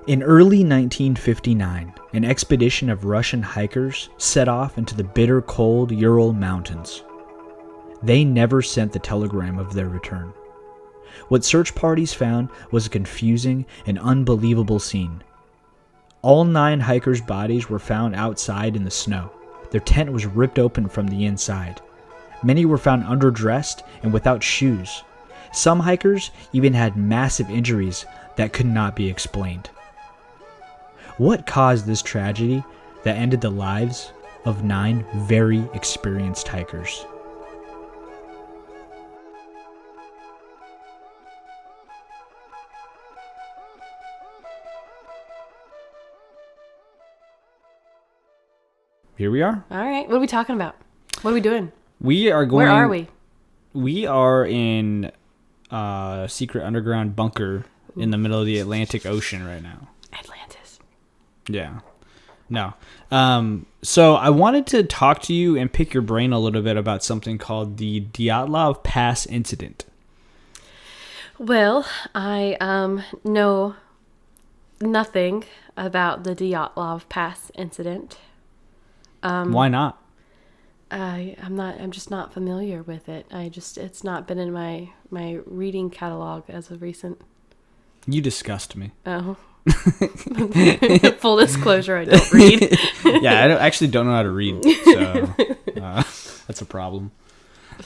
In early 1959, an expedition of Russian hikers set off into the bitter cold Ural Mountains. They never sent the telegram of their return. What search parties found was a confusing and unbelievable scene. All 9 hikers' bodies were found outside in the snow. Their tent was ripped open from the inside. Many were found underdressed and without shoes. Some hikers even had massive injuries that could not be explained. What caused this tragedy that ended the lives of 9 very experienced hikers? Here we are. All right. What are we talking about? What are we doing? We are going. Where are we? We are in a secret underground bunker in the middle of the Atlantic Ocean right now. Atlantis. Yeah. No. So I wanted to talk to you and pick your brain a little bit about something called the Dyatlov Pass Incident. Well, I know nothing about the Dyatlov Pass Incident. Why not? I'm just not familiar with it. It's not been in my reading catalog as of recent. You disgust me. Oh. Full disclosure, I don't read. Yeah, I actually don't know how to read, so that's a problem.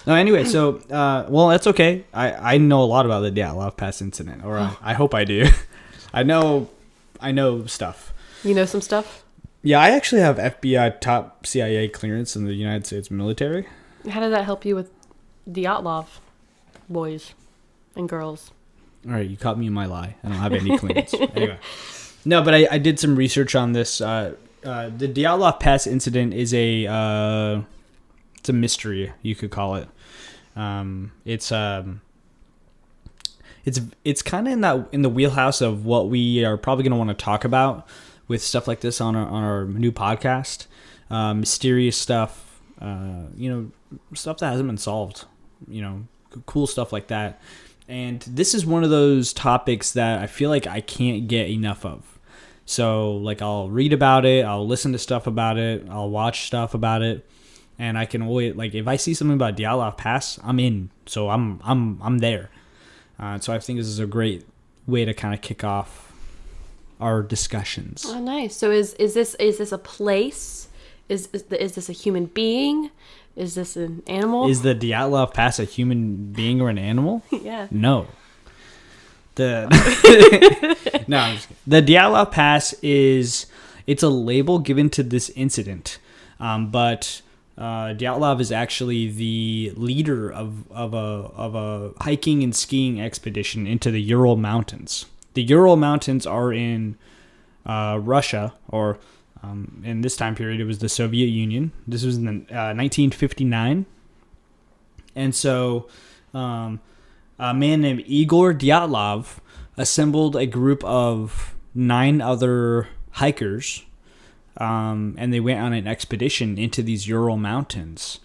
No, anyway, so, well, that's okay. I know a lot about the Dyatlov Pass Incident, or I hope I do. I know stuff. You know some stuff? Yeah, I actually have FBI top CIA clearance in the United States military. How did that help you with Dyatlov boys and girls? All right, you caught me in my lie. I don't have any clearance. Anyway. No, but I did some research on this. The Dyatlov Pass Incident is it's a mystery, you could call it. It's kind of in the wheelhouse of what we are probably going to want to talk about with stuff like this on our new podcast. Mysterious stuff, stuff that hasn't been solved, cool stuff like that. And this is one of those topics that I feel like I can't get enough of. So, like, I'll read about it, I'll listen to stuff about it, I'll watch stuff about it, and I can always, like, if I see something about Dyatlov Pass, I'm in. So I'm there. So I think this is a great way to kind of kick off our discussions. Oh, nice. So is this a place? Is this a human being? Is this an animal? Is the Dyatlov Pass a human being or an animal? Yeah. No. No, I'm just kidding. The Dyatlov Pass it's a label given to this incident, but Dyatlov is actually the leader of a hiking and skiing expedition into the Ural Mountains. The Ural Mountains are in Russia, or in this time period, it was the Soviet Union. This was in 1959. And so a man named Igor Dyatlov assembled a group of 9 other hikers, and they went on an expedition into these Ural Mountains.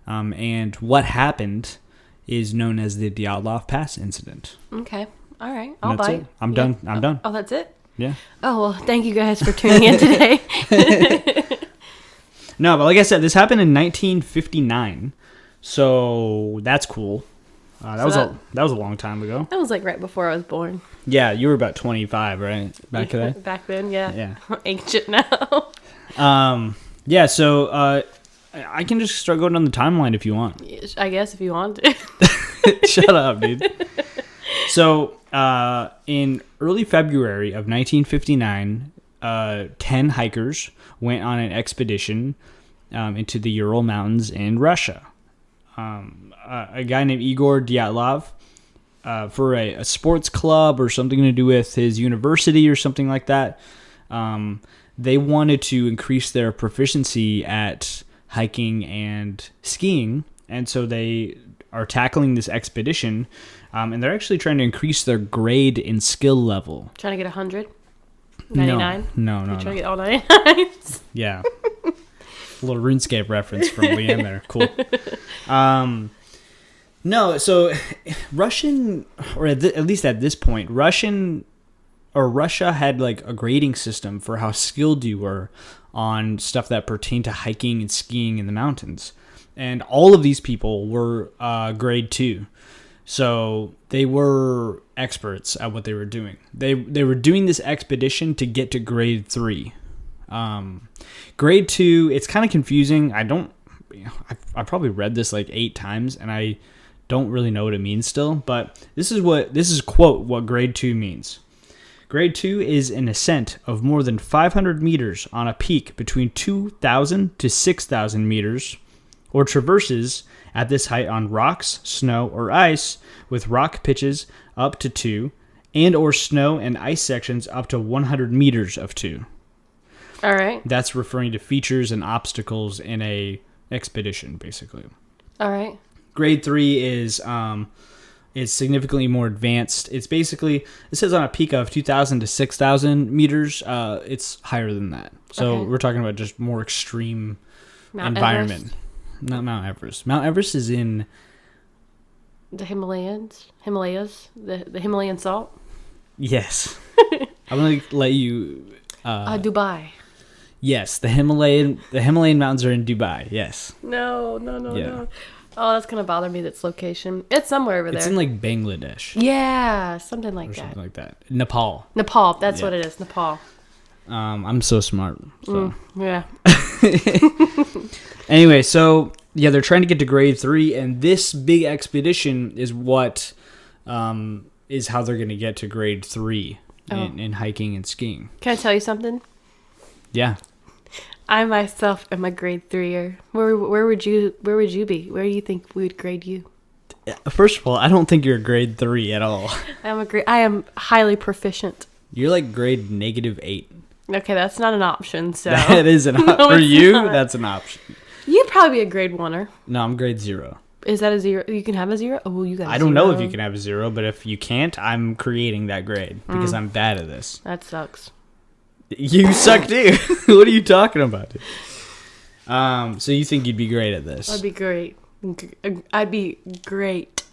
And what happened is known as the Dyatlov Pass Incident. Okay. All right. I'll buy it. I'm done. I'm done. Oh, that's it? Yeah. Oh, well, thank you guys for tuning in today. No, but like I said, this happened in 1959. So that's cool. That was a long time ago. That was like right before I was born. Yeah, you were about 25, right? Back then? Back then, yeah. Yeah. Ancient now. Yeah, so I can just start going down the timeline if you want. I guess if you want to. Shut up, dude. So, in early February of 1959, 10 hikers went on an expedition into the Ural Mountains in Russia. A guy named Igor Dyatlov, for a sports club or something to do with his university or something like that, they wanted to increase their proficiency at hiking and skiing, and so they are tackling this expedition, and they're actually trying to increase their grade and skill level. Trying to get 100? 99? No. You're trying to get all 99s? Yeah. A little RuneScape reference from Leanne there. Cool. No, so Russian, or at least at this point, Russian Russia had like a grading system for how skilled you were on stuff that pertained to hiking and skiing in the mountains. And all of these people were grade 2. So they were experts at what they were doing. They were doing this expedition to get to grade 3. Grade 2, it's kind of confusing. I probably read this like 8 times, and I don't really know what it means still. But this is quote what grade 2 means. Grade 2 is an ascent of more than 500 meters on a peak between 2,000 to 6,000 meters, or traverses at this height on rocks, snow, or ice, with rock pitches up to 2, and or snow and ice sections up to 100 meters of 2. All right. That's referring to features and obstacles in a expedition, basically. All right. Grade 3 is significantly more advanced. It's basically, it says on a peak of 2,000 to 6,000 meters. It's higher than that. So we're talking about just more extreme environment. Everest? Not Mount Everest. Mount Everest is in the Himalayas, the Himalayan salt. Yes. I'm gonna let you. Dubai. Yes, the Himalayan mountains are in Dubai. Yes. No. Oh, that's gonna bother me. That's location. It's somewhere over there. It's in like Bangladesh. Yeah, something like or that. Something like that. Nepal. That's what it is. Nepal. I'm so smart. So. Yeah. Anyway, so yeah, they're trying to get to grade 3, and this big expedition is what is how they're going to get to grade 3 in hiking and skiing. Can I tell you something? Yeah. I myself am a grade 3er. Where would you be? Where do you think we would grade you? First of all, I don't think you're grade 3 at all. I am highly proficient. You're like grade -8. Okay, that's not an option. So that is an option. No, for you. Not. That's an option. You'd probably be a grade 1er. No, I'm grade 0. Is that a 0? You can have a 0? Oh, well, you got a 0. I don't know if you can have a 0, but if you can't, I'm creating that grade because I'm bad at this. That sucks. You suck too. What are you talking about? So you think you'd be great at this? I'd be great. I'd be great.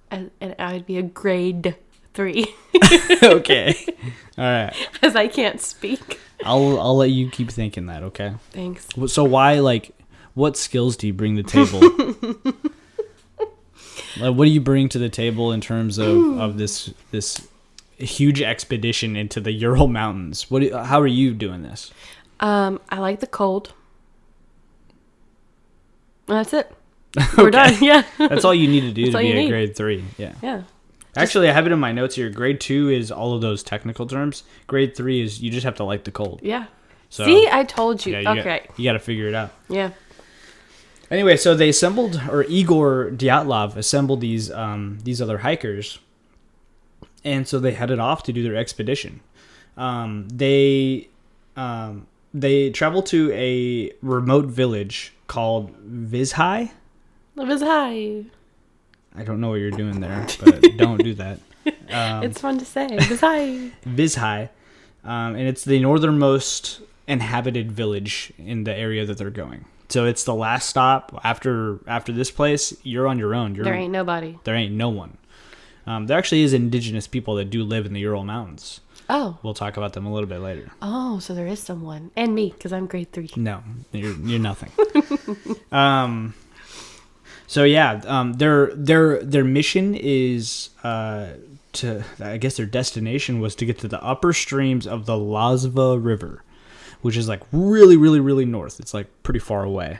And I'd be a grade 3. Okay. All right. Because I can't speak. I'll let you keep thinking that, okay? Thanks. So why, like, what skills do you bring to the table? Like, what do you bring to the table in terms of this huge expedition into the Ural Mountains? How are you doing this? I like the cold. That's it. We're done. Yeah. That's all you need to do That's to be a grade 3. Yeah. Yeah. Actually, I have it in my notes here. Grade 2 is all of those technical terms. Grade 3 is you just have to like the cold. Yeah. So, see, I told you. Yeah, okay. You got to figure it out. Yeah. Anyway, so they assembled, or Igor Dyatlov assembled these other hikers, and so they headed off to do their expedition. They traveled to a remote village called Vizhai. Vizhai. I don't know what you're doing there, but don't do that. It's fun to say. Vizhai. Vizhai, and it's the northernmost inhabited village in the area that they're going. So it's the last stop. After this place, you're on your own. There ain't nobody. There ain't no one. There actually is indigenous people that do live in the Ural Mountains. Oh. We'll talk about them a little bit later. Oh, so there is someone. And me, because I'm grade 3. No, you're nothing. So yeah, their mission is I guess their destination was to get to the upper streams of the Lazva River, which is like really, really, really north. It's like pretty far away.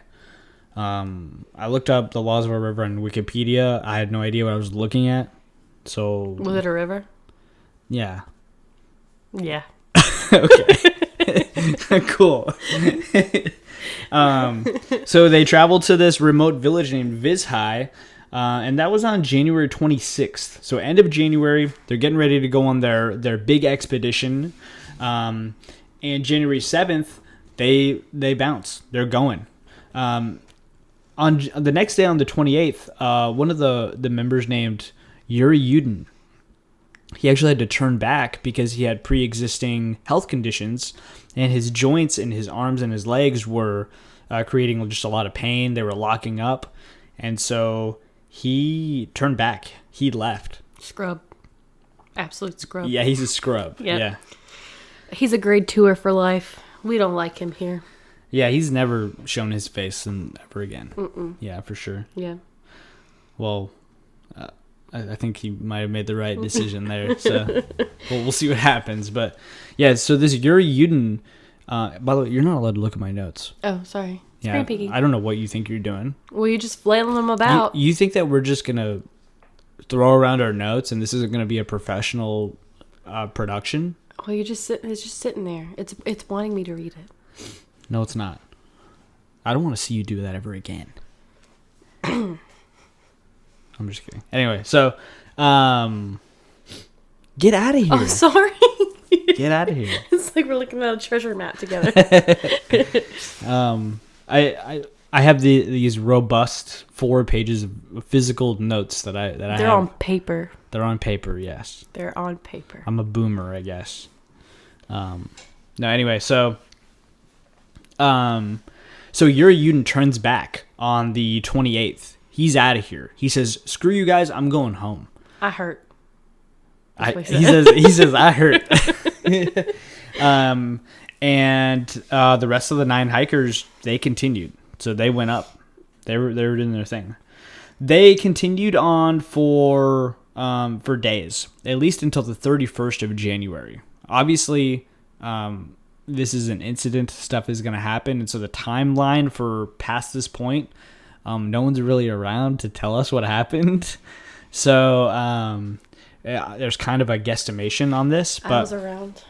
I looked up the Lazva River on Wikipedia. I had no idea what I was looking at. So was it a river? Yeah. Yeah. Okay. Cool. So they traveled to this remote village named Vizhai, and that was on January 26th. So end of January, they're getting ready to go on their big expedition. And January 7th, they bounce. They're going. On the next day, on the 28th, one of the members named Yuri Yudin, he actually had to turn back because he had pre-existing health conditions, and his joints in his arms and his legs were creating just a lot of pain. They were locking up, and so he turned back. He left. Scrub. Absolute scrub. Yeah, he's a scrub. Yep. Yeah. He's a grade 2er for life. We don't like him here. Yeah, he's never shown his face ever again. Mm-mm. Yeah, for sure. Yeah. Well, I think he might have made the right decision there. So we'll see what happens. But yeah, so this Yuri Yudin, by the way, you're not allowed to look at my notes. Oh, sorry. It's Yeah, pretty picky. I don't know what you think you're doing. Well, you just flailing them about. You think that we're just going to throw around our notes and this isn't going to be a professional production? Well, it's just sitting there. It's wanting me to read it. No, it's not. I don't want to see you do that ever again. I'm just kidding. Anyway, so get out of here. Oh, sorry. Get out of here. It's like we're looking at a treasure map together. I have these robust 4 pages of physical notes that I have. They're on paper. They're on paper, yes. They're on paper. I'm a boomer, I guess. No, anyway, so Yuri Yudin turns back on the 28th. He's out of here. He says, "Screw you guys, I'm going home." I hurt. He says, "I hurt." And the rest of the 9 hikers, they continued. So they went up. They were doing their thing. They continued on for days, at least until the 31st of January. Obviously, this is an incident. Stuff is going to happen. And so the timeline for past this point, no one's really around to tell us what happened. So there's kind of a guesstimation on this. But I was around.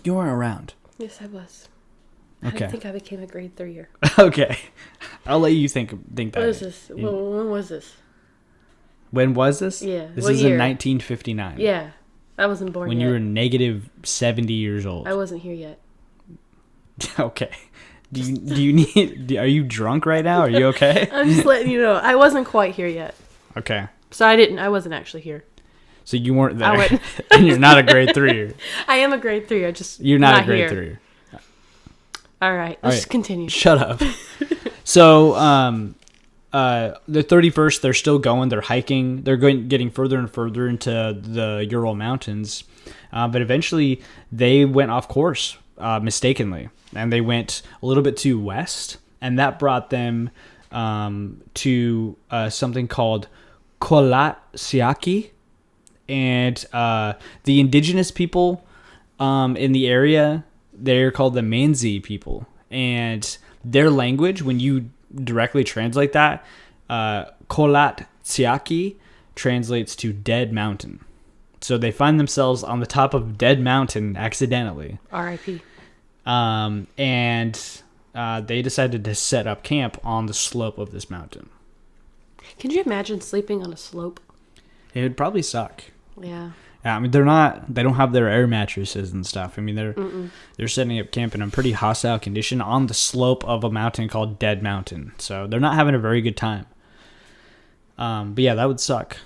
You weren't around. Yes, I was. Okay. I think I became a grade 3er. Okay. I'll let you think that. What is this? When was this? When was this? Yeah. This what is year? in 1959. Yeah. I wasn't born when yet. you were negative 70 years old. I wasn't here yet. Okay. Do you need? Are you drunk right now? Are you okay? I'm just letting you know. I wasn't quite here yet. Okay. So I wasn't actually here. So you weren't there. And you're not a grade 3er. I am a grade 3. You're not a grade here. 3er. All right. Let's continue. Shut up. So, the 31st, they're still going. They're hiking. They're getting further and further into the Ural Mountains. But eventually, they went off course mistakenly. And they went a little bit too west. And that brought them to something called Kolatsiaki. And the indigenous people in the area, they're called the Manzi people. And their language, when you directly translate that, Kolatsiaki translates to dead mountain. So they find themselves on the top of Dead Mountain accidentally. R.I.P. And they decided to set up camp on the slope of this mountain. Can you imagine sleeping on a slope? It would probably suck. Yeah. I mean, they don't have their air mattresses and stuff. I mean, they're setting up camp in a pretty hostile condition on the slope of a mountain called Dead Mountain. So they're not having a very good time. But yeah, that would suck.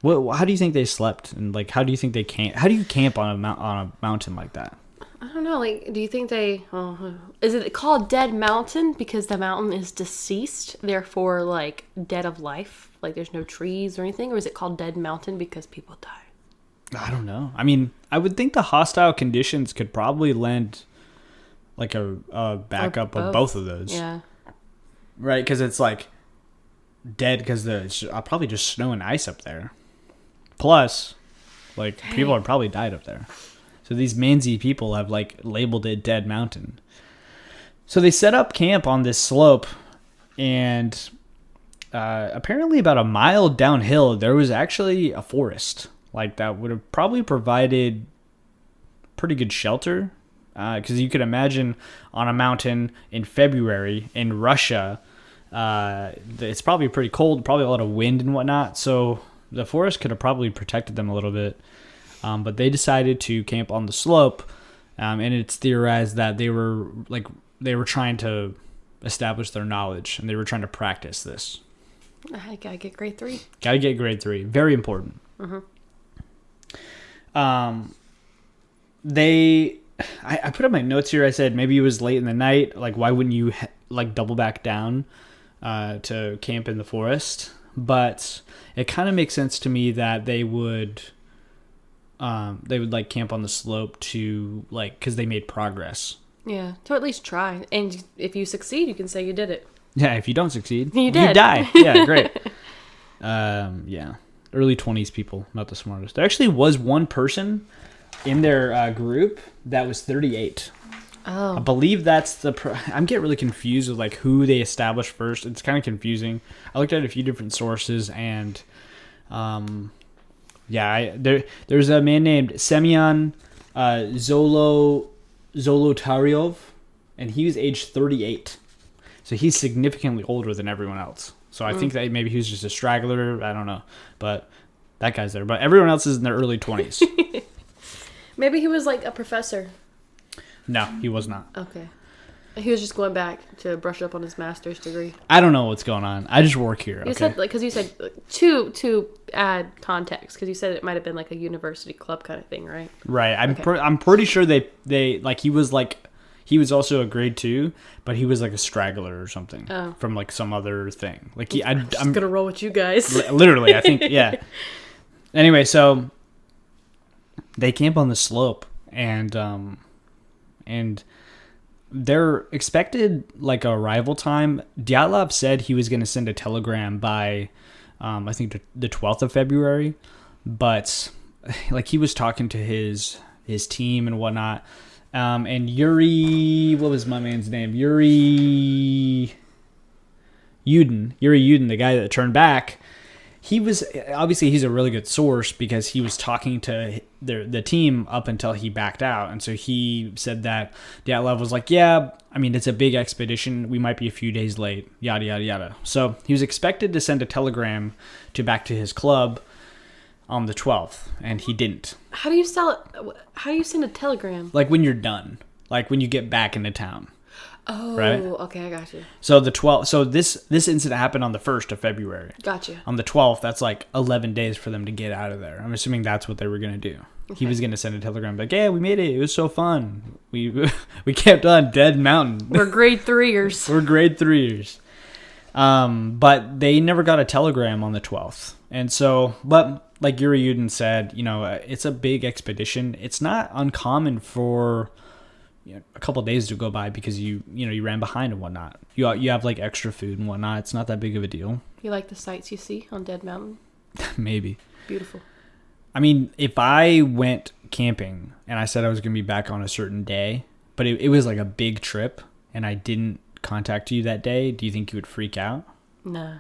How do you think they slept? And like, how do you think they camp? How do you camp on a mountain like that? I don't know. Like, do you think is it called Dead Mountain because the mountain is deceased, therefore like dead of life? Like there's no trees or anything? Or is it called Dead Mountain because people die? I don't know. I mean, I would think the hostile conditions could probably lend like a backup of both of those. Yeah. Right, because it's like dead because there's probably just snow and ice up there. Plus, like people have probably died up there. So these Manzi people have like labeled it Dead Mountain. So they set up camp on this slope, and apparently about a mile downhill there was actually a forest. Like that would have probably provided pretty good shelter, because you could imagine on a mountain in February in Russia, it's probably pretty cold, probably a lot of wind and whatnot. So the forest could have probably protected them a little bit, but they decided to camp on the slope, and it's theorized that they were trying to establish their knowledge and they were trying to practice this. I gotta get grade 3. Gotta get grade 3. Very important. Mm-hmm. I put up my notes here. I said maybe it was late in the night. Like, why wouldn't you double back down to camp in the forest? But it kind of makes sense to me that they would they would like camp on the slope to like because they made progress. Yeah, to at least try. And if you succeed, you can say you did it. Yeah, if you don't succeed, you die. Yeah, great. Yeah, early 20s people, not the smartest. There actually was one person in their group that was 38. Oh. I believe that's I'm getting really confused with like who they established first. It's kind of confusing. I looked at a few different sources and, there's a man named Semyon Zolotaryov, and he was age 38. So he's significantly older than everyone else. So I think that maybe he was just a straggler. I don't know. But that guy's there. But everyone else is in their early 20s. Maybe he was like a professor. No, he was not. Okay. He was just going back to brush up on his master's degree. I don't know what's going on. I just work here. You said, like, because you said to add context, because you said it might have been like a university club kind of thing, right? Right. I'm pretty sure they like he was also a grade 2, but he was like a straggler or something from like some other thing. Like I'm just gonna roll with you guys. Literally, I think yeah. Anyway, so they camp on the slope and their expected like arrival time. Dyatlov said he was going to send a telegram by I think the 12th of February, but like he was talking to his team and whatnot. And Yuri, what was my man's name? Yuri Yudin, the guy that turned back. He was obviously he's a really good source because he was talking to the team up until he backed out, and so he said that Dyatlov was like, "Yeah, I mean it's a big expedition. We might be a few days late. Yada yada yada." So he was expected to send a telegram back to his club on the 12th, and he didn't. How do you send a telegram? Like when you're done, like when you get back into town. Oh, right? Okay, I got you. So the 12th. So this incident happened on the 1st of February. Gotcha. On the 12th, that's like 11 days for them to get out of there. I'm assuming that's what they were gonna do. Okay. He was gonna send a telegram like, "Yeah, we made it. It was so fun. We camped on Dead Mountain. We're grade 3ers. We're grade 3ers." But they never got a telegram on the 12th, and so but like Yuri Yudin said, it's a big expedition. It's not uncommon for a couple of days to go by because you ran behind and whatnot. You have like extra food and whatnot. It's not that big of a deal. You like the sights you see on Dead Mountain? Maybe. Beautiful. I mean, if I went camping and I said I was going to be back on a certain day, but it was like a big trip and I didn't contact you that day, do you think you would freak out? No.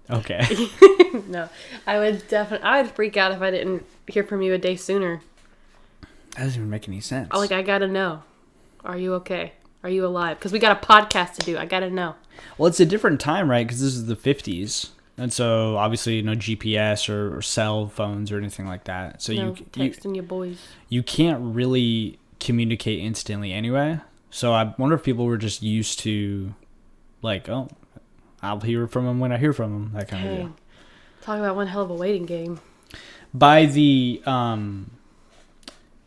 Okay. No. I would freak out if I didn't hear from you a day sooner. That doesn't even make any sense. I gotta know. Are you okay? Are you alive? Because we got a podcast to do. I gotta know. Well, it's a different time, right? Because this is the 50s. And so, obviously, no GPS or cell phones or anything like that. So no texting your boys. You can't really communicate instantly anyway. So I wonder if people were just used to, like, oh, I'll hear from them when I hear from them. That kind of deal. Talk about one hell of a waiting game. By the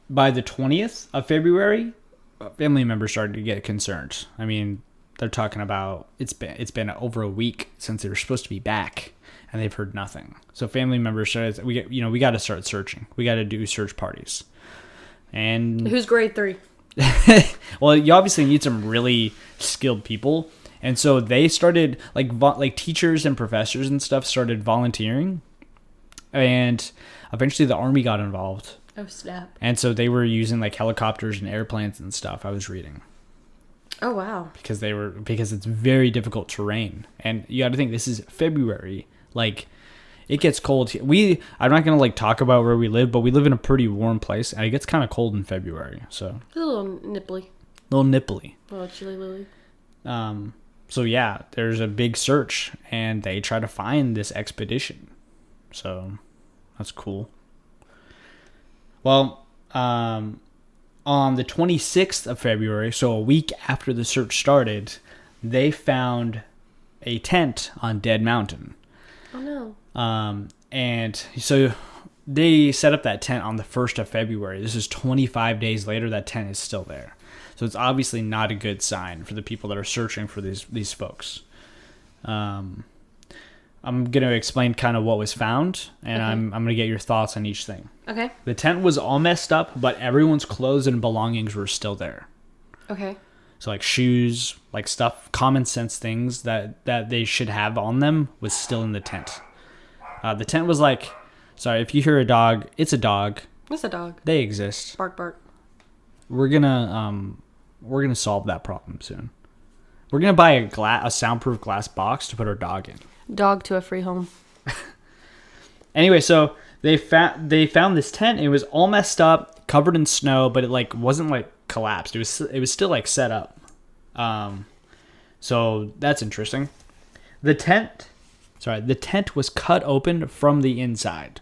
20th of February, family members started to get concerned. I mean, they're talking about it's been over a week since they were supposed to be back, and they've heard nothing. So family members started. We got to start searching. We got to do search parties. And who's grade 3? Well, you obviously need some really skilled people, and so they started like teachers and professors and stuff started volunteering, and eventually the Army got involved. Oh, snap. And so they were using like helicopters and airplanes and stuff. I was reading. Oh, wow. Because it's very difficult terrain. And you got to think, this is February. Like, it gets cold. I'm not going to like talk about where we live, but we live in a pretty warm place. And it gets kind of cold in February. So a little nipply. A little chilly lily. So yeah, there's a big search. And they try to find this expedition. So that's cool. Well, on the 26th of February, so a week after the search started, they found a tent on Dead Mountain. Oh, no. And so they set up that tent on the 1st of February. This is 25 days later. That tent is still there. So it's obviously not a good sign for the people that are searching for these folks. I'm going to explain kind of what was found, and Okay. I'm going to get your thoughts on each thing. Okay. The tent was all messed up, but everyone's clothes and belongings were still there. Okay. So like shoes, like stuff, common sense things that they should have on them was still in the tent. The tent was like, sorry, if you hear a dog, it's a dog. What's a dog? They exist. Bark, bark. We're gonna solve that problem soon. We're gonna buy a soundproof glass box to put our dog in. Dog to a free home. Anyway, so they found this tent. It was all messed up, covered in snow, but it like wasn't like collapsed. It was still like set up. So that's interesting. The tent was cut open from the inside.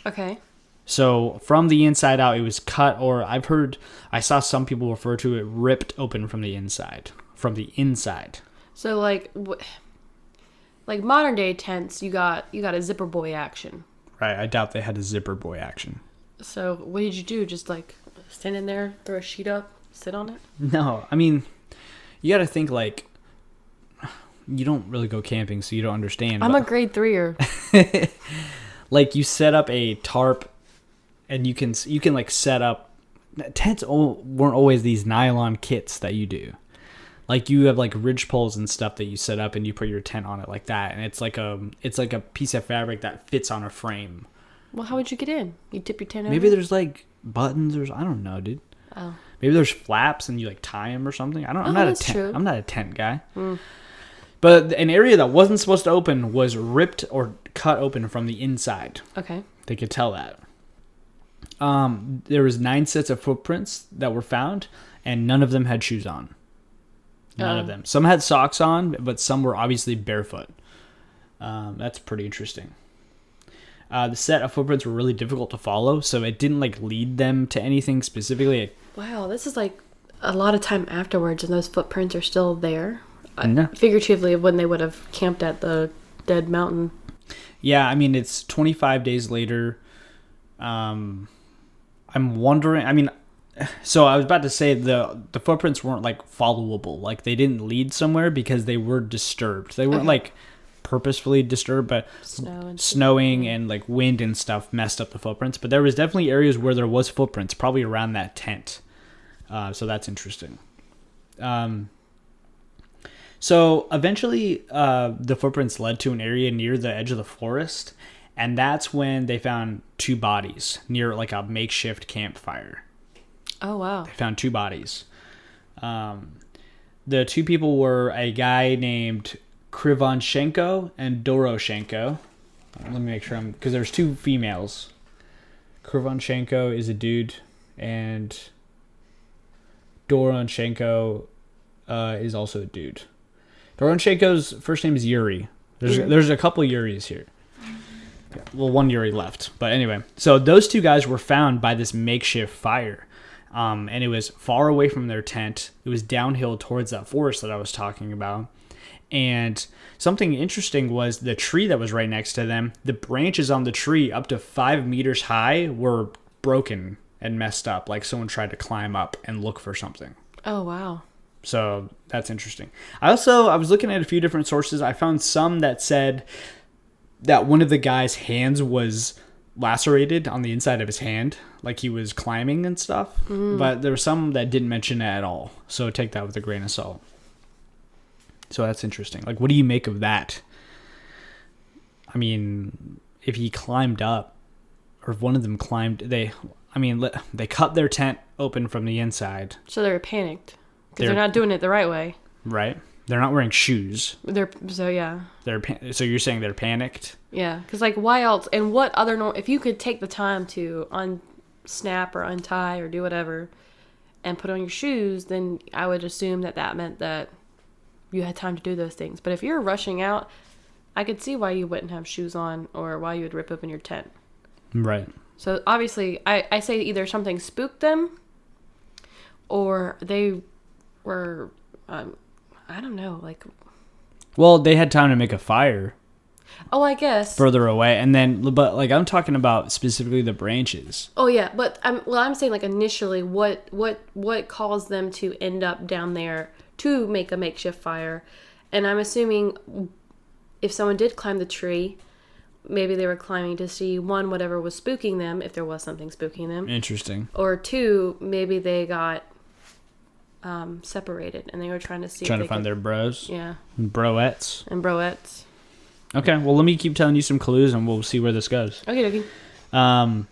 Okay. So from the inside out, it was cut, or I saw some people refer to it ripped open from the inside. From the inside. So like modern day tents, you got a zipper boy action. Right. I doubt they had a zipper boy action. So what did you do? Just like stand in there, throw a sheet up, sit on it? No, I mean, you got to think like you don't really go camping, so you don't understand. I'm a grade 3-er. Like you set up a tarp, and you can like set up tents. Weren't always these nylon kits that you do. Like you have like ridge poles and stuff that you set up, and you put your tent on it like that, and it's like a piece of fabric that fits on a frame. Well, how would you get in? You tip your tent over? Maybe there's like buttons, or I don't know, dude. Oh. Maybe there's flaps and you like tie them or something. I'm not that's a tent. true. I'm not a tent guy. But an area that wasn't supposed to open was ripped or cut open from the inside. Okay. They could tell that. There was 9 sets of footprints that were found, and none of them had shoes on. None of them. Some had socks on, but some were obviously barefoot. That's pretty interesting. The set of footprints were really difficult to follow, so it didn't like lead them to anything specifically. Wow, this is like a lot of time afterwards, and those footprints are still there. No. Figuratively, when they would have camped at the dead mountain. Yeah, I mean, it's 25 days later. I'm wondering, I mean, so I was about to say the footprints weren't like followable. Like they didn't lead somewhere because they were disturbed. They weren't like purposefully disturbed, but snowing and like wind and stuff messed up the footprints. But there was definitely areas where there was footprints, probably around that tent. So that's interesting. So eventually the footprints led to an area near the edge of the forest, and that's when they found 2 bodies near like a makeshift campfire. Oh, wow. They found 2 bodies. The 2 people were a guy named Krivonchenko and Doroshenko. Let me make sure because there's 2 females. Krivonchenko is a dude, and Doroshenko is also a dude. Doroshenko's first name is Yuri. There's a couple Yuris here. Well, 1 Yuri left. But anyway, so those 2 guys were found by this makeshift fire. And it was far away from their tent. It was downhill towards that forest that I was talking about. And something interesting was the tree that was right next to them. The branches on the tree up to 5 meters high were broken and messed up. Like someone tried to climb up and look for something. Oh, wow. So that's interesting. I was looking at a few different sources. I found some that said that one of the guy's hands was lacerated on the inside of his hand, like he was climbing and stuff. But there were some that didn't mention it at all. So take that with a grain of salt. So that's interesting. Like, what do you make of that? I mean, if he climbed up, or if one of them climbed, they cut their tent open from the inside. So they were panicked. Because they're not doing it the right way. Right. They're not wearing shoes. So So you're saying they're panicked? Yeah. Because, like, why else? And what other... if you could take the time to unsnap or untie or do whatever and put on your shoes, then I would assume that meant that you had time to do those things. But if you're rushing out, I could see why you wouldn't have shoes on or why you would rip open your tent. Right. So, obviously, I say either something spooked them or they were... I don't know, like... Well, they had time to make a fire. Oh, I guess. Further away. But I'm talking about specifically the branches. Oh, yeah. But I'm saying, like, initially, what caused them to end up down there to make a makeshift fire? And I'm assuming if someone did climb the tree, maybe they were climbing to see, one, whatever was spooking them, if there was something spooking them. Interesting. Or two, maybe they got separated and they were trying to see. Trying to find their bros. Yeah. Broettes. And broettes. Okay, well, let me keep telling you some clues and we'll see where this goes. Okay, dokie.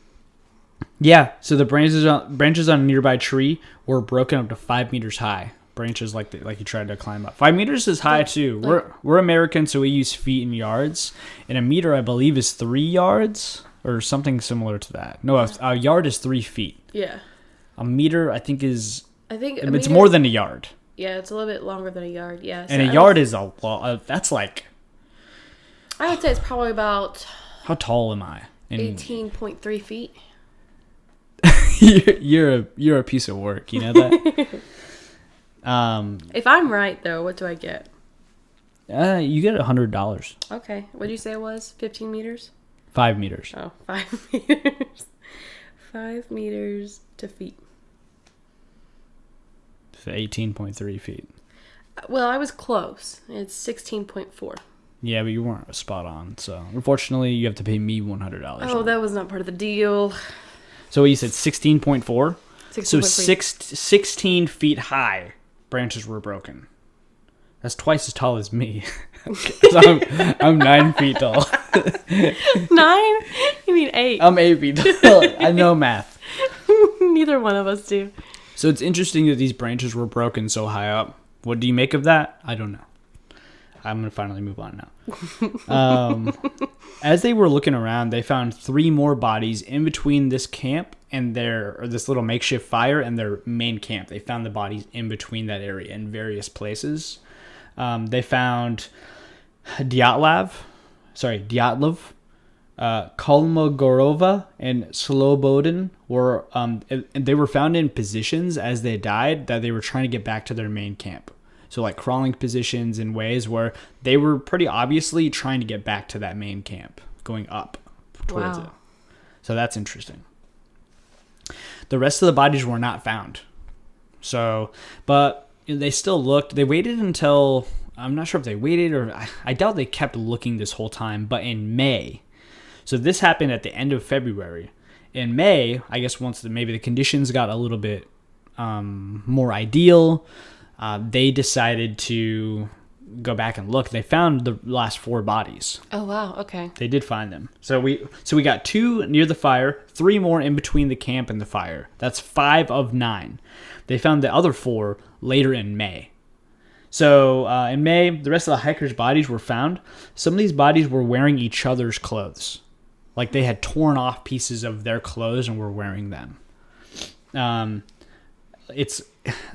Yeah, so the branches on a nearby tree were broken up to 5 meters high. Branches like you tried to climb up. 5 meters is high too. We're American, so we use feet and yards. And a meter, I believe, is 3 yards or something similar to that. No, a yard is 3 feet. Yeah. A meter, I think it's meter, more than a yard. Yeah, it's a little bit longer than a yard. Yeah. And a yard is a lot. That's like. I would say it's probably about. How tall am I? 18.3 feet. You're a piece of work. You know that. If I'm right, though, what do I get? You get $100. Okay. What did you say it was? 15 meters? 5 meters. Oh, 5 meters. 5 meters to feet. So 18.3 feet. Well, I was close. It's 16.4. Yeah, but you weren't spot on. So, unfortunately, you have to pay me $100. Oh, that was not part of the deal. So, you said 16.4? 16.3. So, 16 feet high branches were broken. That's twice as tall as me. I'm 9 feet tall. 9? You mean 8? I'm 8 feet tall. I know math. Neither one of us do. So it's interesting that these branches were broken so high up. What do you make of that? I don't know. I'm going to finally move on now. As they were looking around, they found 3 more bodies in between this camp and this little makeshift fire and their main camp. They found the bodies in between that area in various places. They found Dyatlov, Kolmogorova, and Slobodin they were found in positions as they died that they were trying to get back to their main camp. So like crawling positions in ways where they were pretty obviously trying to get back to that main camp, going up towards it. So that's interesting. The rest of the bodies were not found. So, but they still looked. They waited until, I'm not sure if they waited or I doubt they kept looking this whole time, but in May. So this happened at the end of February. In May, I guess once maybe the conditions got a little bit more ideal, they decided to go back and look. They found the last 4 bodies. Oh, wow. Okay. They did find them. So we got 2 near the fire, 3 more in between the camp and the fire. That's 5 of 9. They found the other 4 later in May. So in May, the rest of the hikers' bodies were found. Some of these bodies were wearing each other's clothes. Like they had torn off pieces of their clothes and were wearing them. It's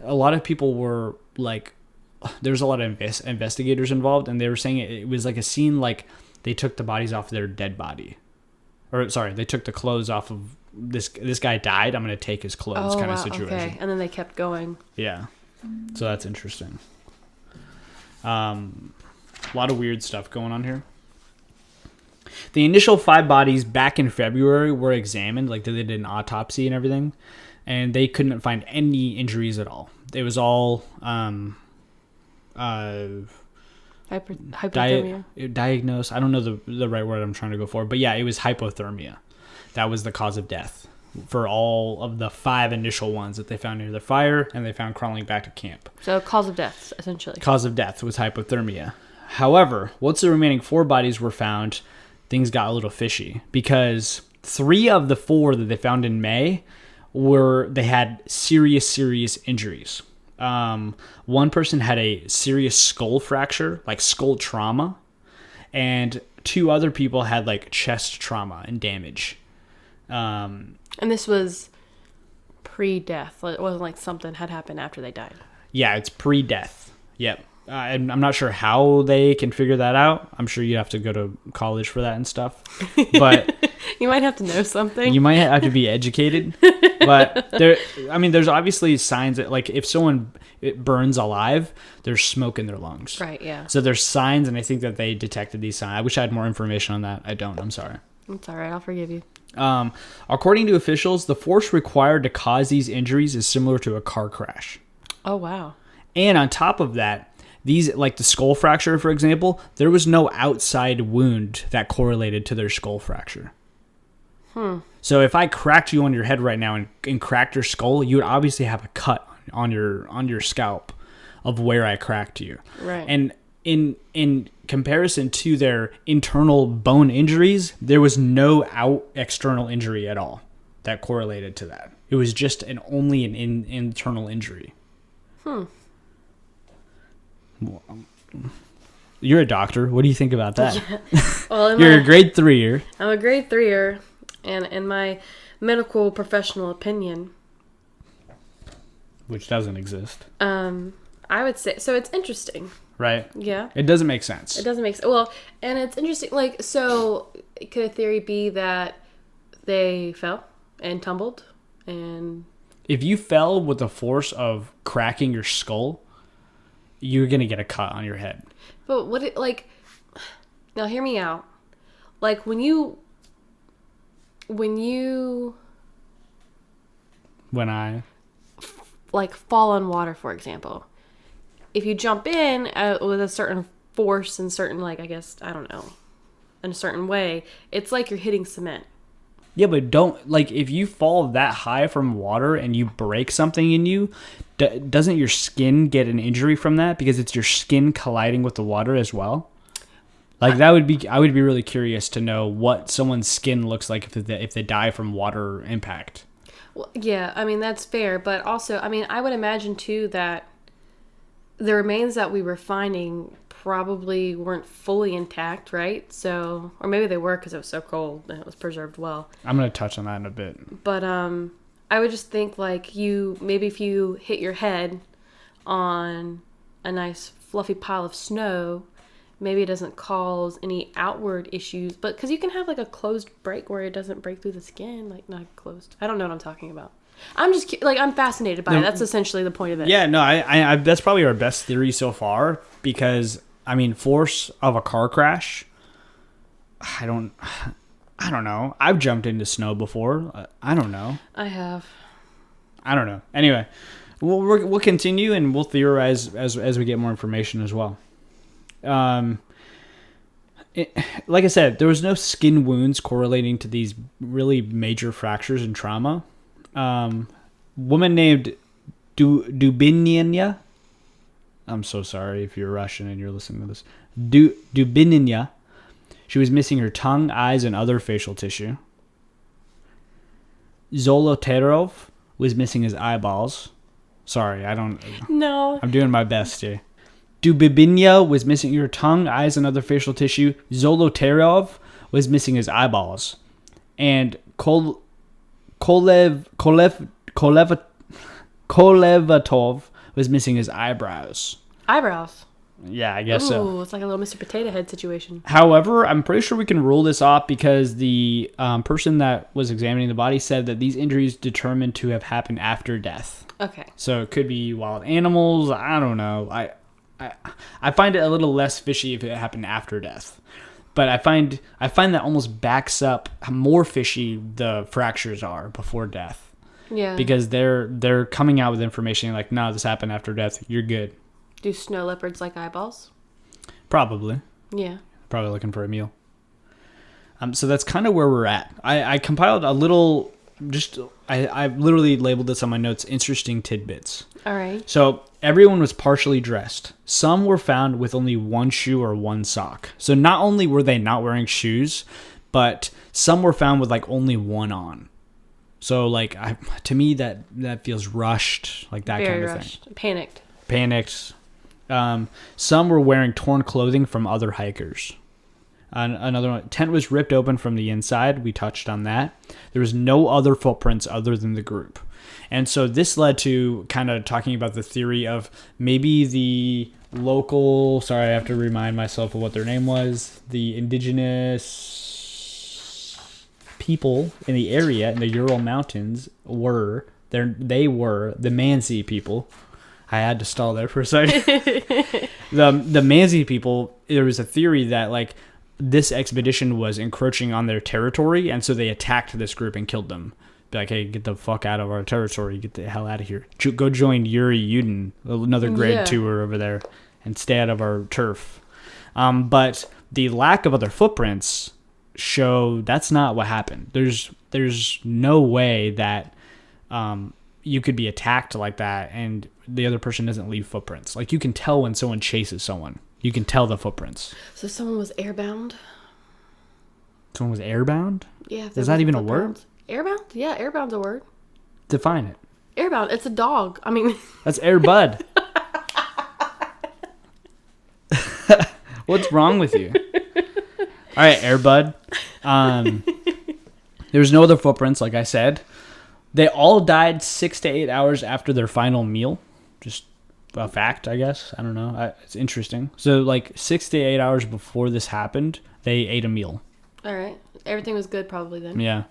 a lot of people were like, there's a lot of investigators involved, and they were saying it was like a scene like they took the bodies off their dead body. Or sorry, they took the clothes off of this guy died, I'm going to take his clothes kind of situation. Okay. And then they kept going. Yeah. So that's interesting. A lot of weird stuff going on here. The initial 5 bodies back in February were examined, like they did an autopsy and everything, and they couldn't find any injuries at all. It was all hypothermia. Diagnosed. I don't know the right word I'm trying to go for, but yeah, it was hypothermia. That was the cause of death for all of the 5 initial ones that they found near the fire and they found crawling back to camp. So cause of death, essentially. Cause of death was hypothermia. However, once the remaining 4 bodies were found, things got a little fishy because 3 of the 4 that they found in May they had serious injuries. One person had a serious skull fracture, like skull trauma, and 2 other people had like chest trauma and damage. And this was pre-death. It wasn't like something had happened after they died. Yeah, it's pre-death. Yep. I'm not sure how they can figure that out. I'm sure you have to go to college for that and stuff. But you might have to know something. You might have to be educated. But there's obviously signs that, like, if someone burns alive, there's smoke in their lungs. Right, yeah. So there's signs, and I think that they detected these signs. I wish I had more information on that. I don't. I'm sorry. It's all right. I'll forgive you. According to officials, the force required to cause these injuries is similar to a car crash. Oh, wow. And on top of that, these, like the skull fracture, for example, there was no outside wound that correlated to their skull fracture. So if I cracked you on your head right now and cracked your skull, you would obviously have a cut on your scalp of where I cracked you. Right. And in comparison to their internal bone injuries, there was no external injury at all that correlated to that. It was just only an internal injury. You're a doctor. What do you think about that? Yeah. Well, You're a grade 3-er. I'm a grade 3-er, and in my medical professional opinion, Which doesn't exist. I would say, so it's interesting. Right? Yeah. It doesn't make sense. It doesn't make sense. Well, and it's interesting, like, so could a theory be that they fell and tumbled and... If you fell with the force of cracking your skull, you're going to get a cut on your head. But what it, like... Now, hear me out. Like, when I... like, fall in water, for example, if you jump in with a certain force and certain, like, I guess, I don't know, in a certain way, it's like you're hitting cement. Yeah, but don't, like, if you fall that high from water and you break something in you, doesn't your skin get an injury from that? Because it's your skin colliding with the water as well? Like, I would be really curious to know what someone's skin looks like if they die from water impact. Well, yeah, I mean, that's fair. But also, I mean, I would imagine, too, that the remains that we were finding probably weren't fully intact, right? So, or maybe they were because it was so cold and it was preserved well. I'm going to touch on that in a bit. But I would just think, like, maybe if you hit your head on a nice fluffy pile of snow, maybe it doesn't cause any outward issues, but because you can have, like, a closed break where it doesn't break through the skin, like, not closed. I don't know what I'm talking about. I'm just, like, I'm fascinated by it. That's essentially the point of it. Yeah, no, I that's probably our best theory so far, because, I mean, force of a car crash, I don't know. I've jumped into snow before. I don't know. I have. I don't know. Anyway, we'll continue and we'll theorize as we get more information as well. Like I said, there was no skin wounds correlating to these really major fractures and trauma. Woman named Dubinyanya. I'm so sorry if you're Russian and you're listening to this. Dubinyanya. She was missing her tongue, eyes, and other facial tissue. Zolotarov was missing his eyeballs. Sorry, No. I'm doing my best here. Dubinya was missing her tongue, eyes, and other facial tissue. Zolotarov was missing his eyeballs. And Kolevatov was missing his eyebrows. Eyebrows. Yeah, I guess so. Ooh, it's like a little Mr. Potato Head situation. However, I'm pretty sure we can rule this off because the person that was examining the body said that these injuries determined to have happened after death. Okay. So it could be wild animals. I don't know. I find it a little less fishy if it happened after death. But I find that almost backs up how more fishy the fractures are before death. Yeah. Because they're coming out with information like, no, this happened after death. You're good. Do snow leopards like eyeballs? Probably. Yeah. Probably looking for a meal. So that's kind of where we're at. I compiled a little, I literally labeled this on my notes, interesting tidbits. All right. So everyone was partially dressed. Some were found with only one shoe or one sock. So not only were they not wearing shoes, but some were found with like only one on. So like, to me that feels rushed, like that Very kind of rushed. thing. Panicked. Some were wearing torn clothing from other hikers. Another one, tent was ripped open from the inside. We touched on that. There was no other footprints other than the group. And so this led to kind of talking about the theory of maybe the local, sorry, I have to remind myself of what their name was, the indigenous people in the area in the Ural Mountains were the Mansi people. I had to stall there for a second. The Mansi people, there was a theory that like this expedition was encroaching on their territory, and so they attacked this group and killed them. Be like, hey, get the fuck out of our territory. Get the hell out of here. Go join Yuri Yudin, another grade 2er over there. and stay out of our turf. But the lack of other footprints show that's not what happened. There's no way that you could be attacked like that and the other person doesn't leave footprints. Like, you can tell when someone chases someone. You can tell the footprints. So someone was airbound? Someone was airbound? Yeah. Is that even a word? Airbound? Yeah, airbound's a word. Define it. Airbound. It's a dog. I mean... That's Airbud. What's wrong with you? All right, Airbud. There was no other footprints, like I said. They all died 6 to 8 hours after their final meal. Just a fact, I guess. I don't know. It's interesting. So, like, 6 to 8 hours before this happened, they ate a meal. All right. Everything was good probably then. Yeah.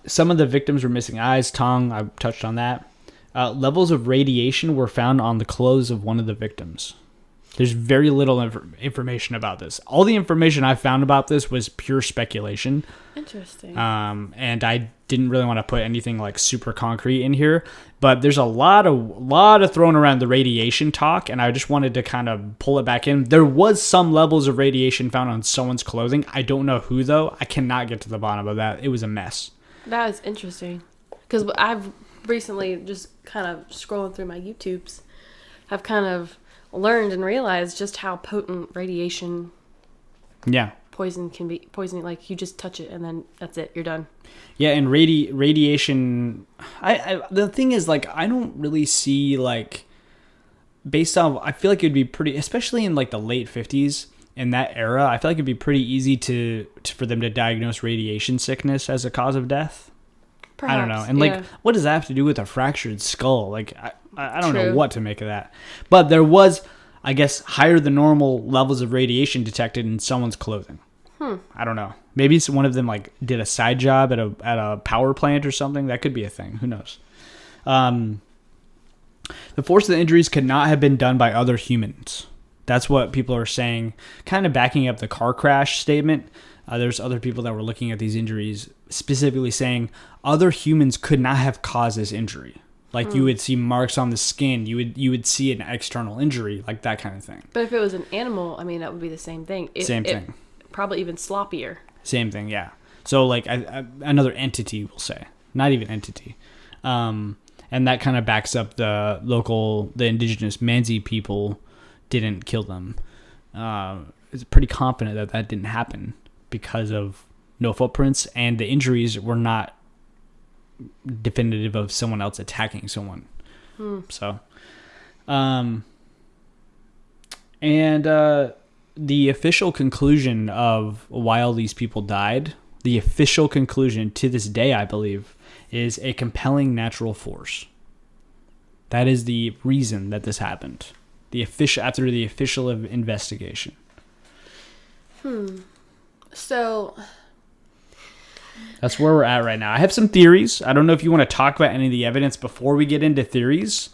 Some of the victims were missing eyes, tongue. I touched on that. Levels of radiation were found on the clothes of one of the victims. There's very little information about this. All the information I found about this was pure speculation. Interesting. And I didn't really want to put anything like super concrete in here, but there's a lot of thrown around the radiation talk, and I just wanted to kind of pull it back in. There was some levels of radiation found on someone's clothing. I don't know who though. I cannot get to the bottom of that. It was a mess. That is interesting, because I've recently just kind of scrolling through my YouTubes, have kind of learned and realized just how potent radiation poison can be. Poisoning, like, you just touch it and then that's it, you're done. Yeah, and radiation, the thing is, like, I don't really see, like, based on, I feel like it'd be pretty, especially in like the late 50s, in that era, I feel like it'd be pretty easy for them to diagnose radiation sickness as a cause of death. Perhaps, I don't know. And like, what does that have to do with a fractured skull? Like, I don't know what to make of that. But there was, I guess, higher than normal levels of radiation detected in someone's clothing. I don't know. Maybe one of them like did a side job at a power plant or something. That could be a thing. Who knows? The force of the injuries could not have been done by other humans. That's what people are saying, kind of backing up the car crash statement. There's other people that were looking at these injuries, specifically saying other humans could not have caused this injury. Like, you would see marks on the skin. You would see an external injury, like that kind of thing. But if it was an animal, I mean, that would be the same thing. Same thing. Probably even sloppier. Same thing, yeah. So, like, another entity, we'll say. Not even entity. And that kind of backs up the indigenous Mansi people didn't kill them. It's pretty confident that didn't happen because of no footprints, and the injuries were not definitive of someone else attacking someone. So, the official conclusion of why all these people died, the official conclusion to this day, I believe, is a compelling natural force. That is the reason that this happened. After the official investigation. So that's where we're at right now. I have some theories. I don't know if you want to talk about any of the evidence before we get into theories.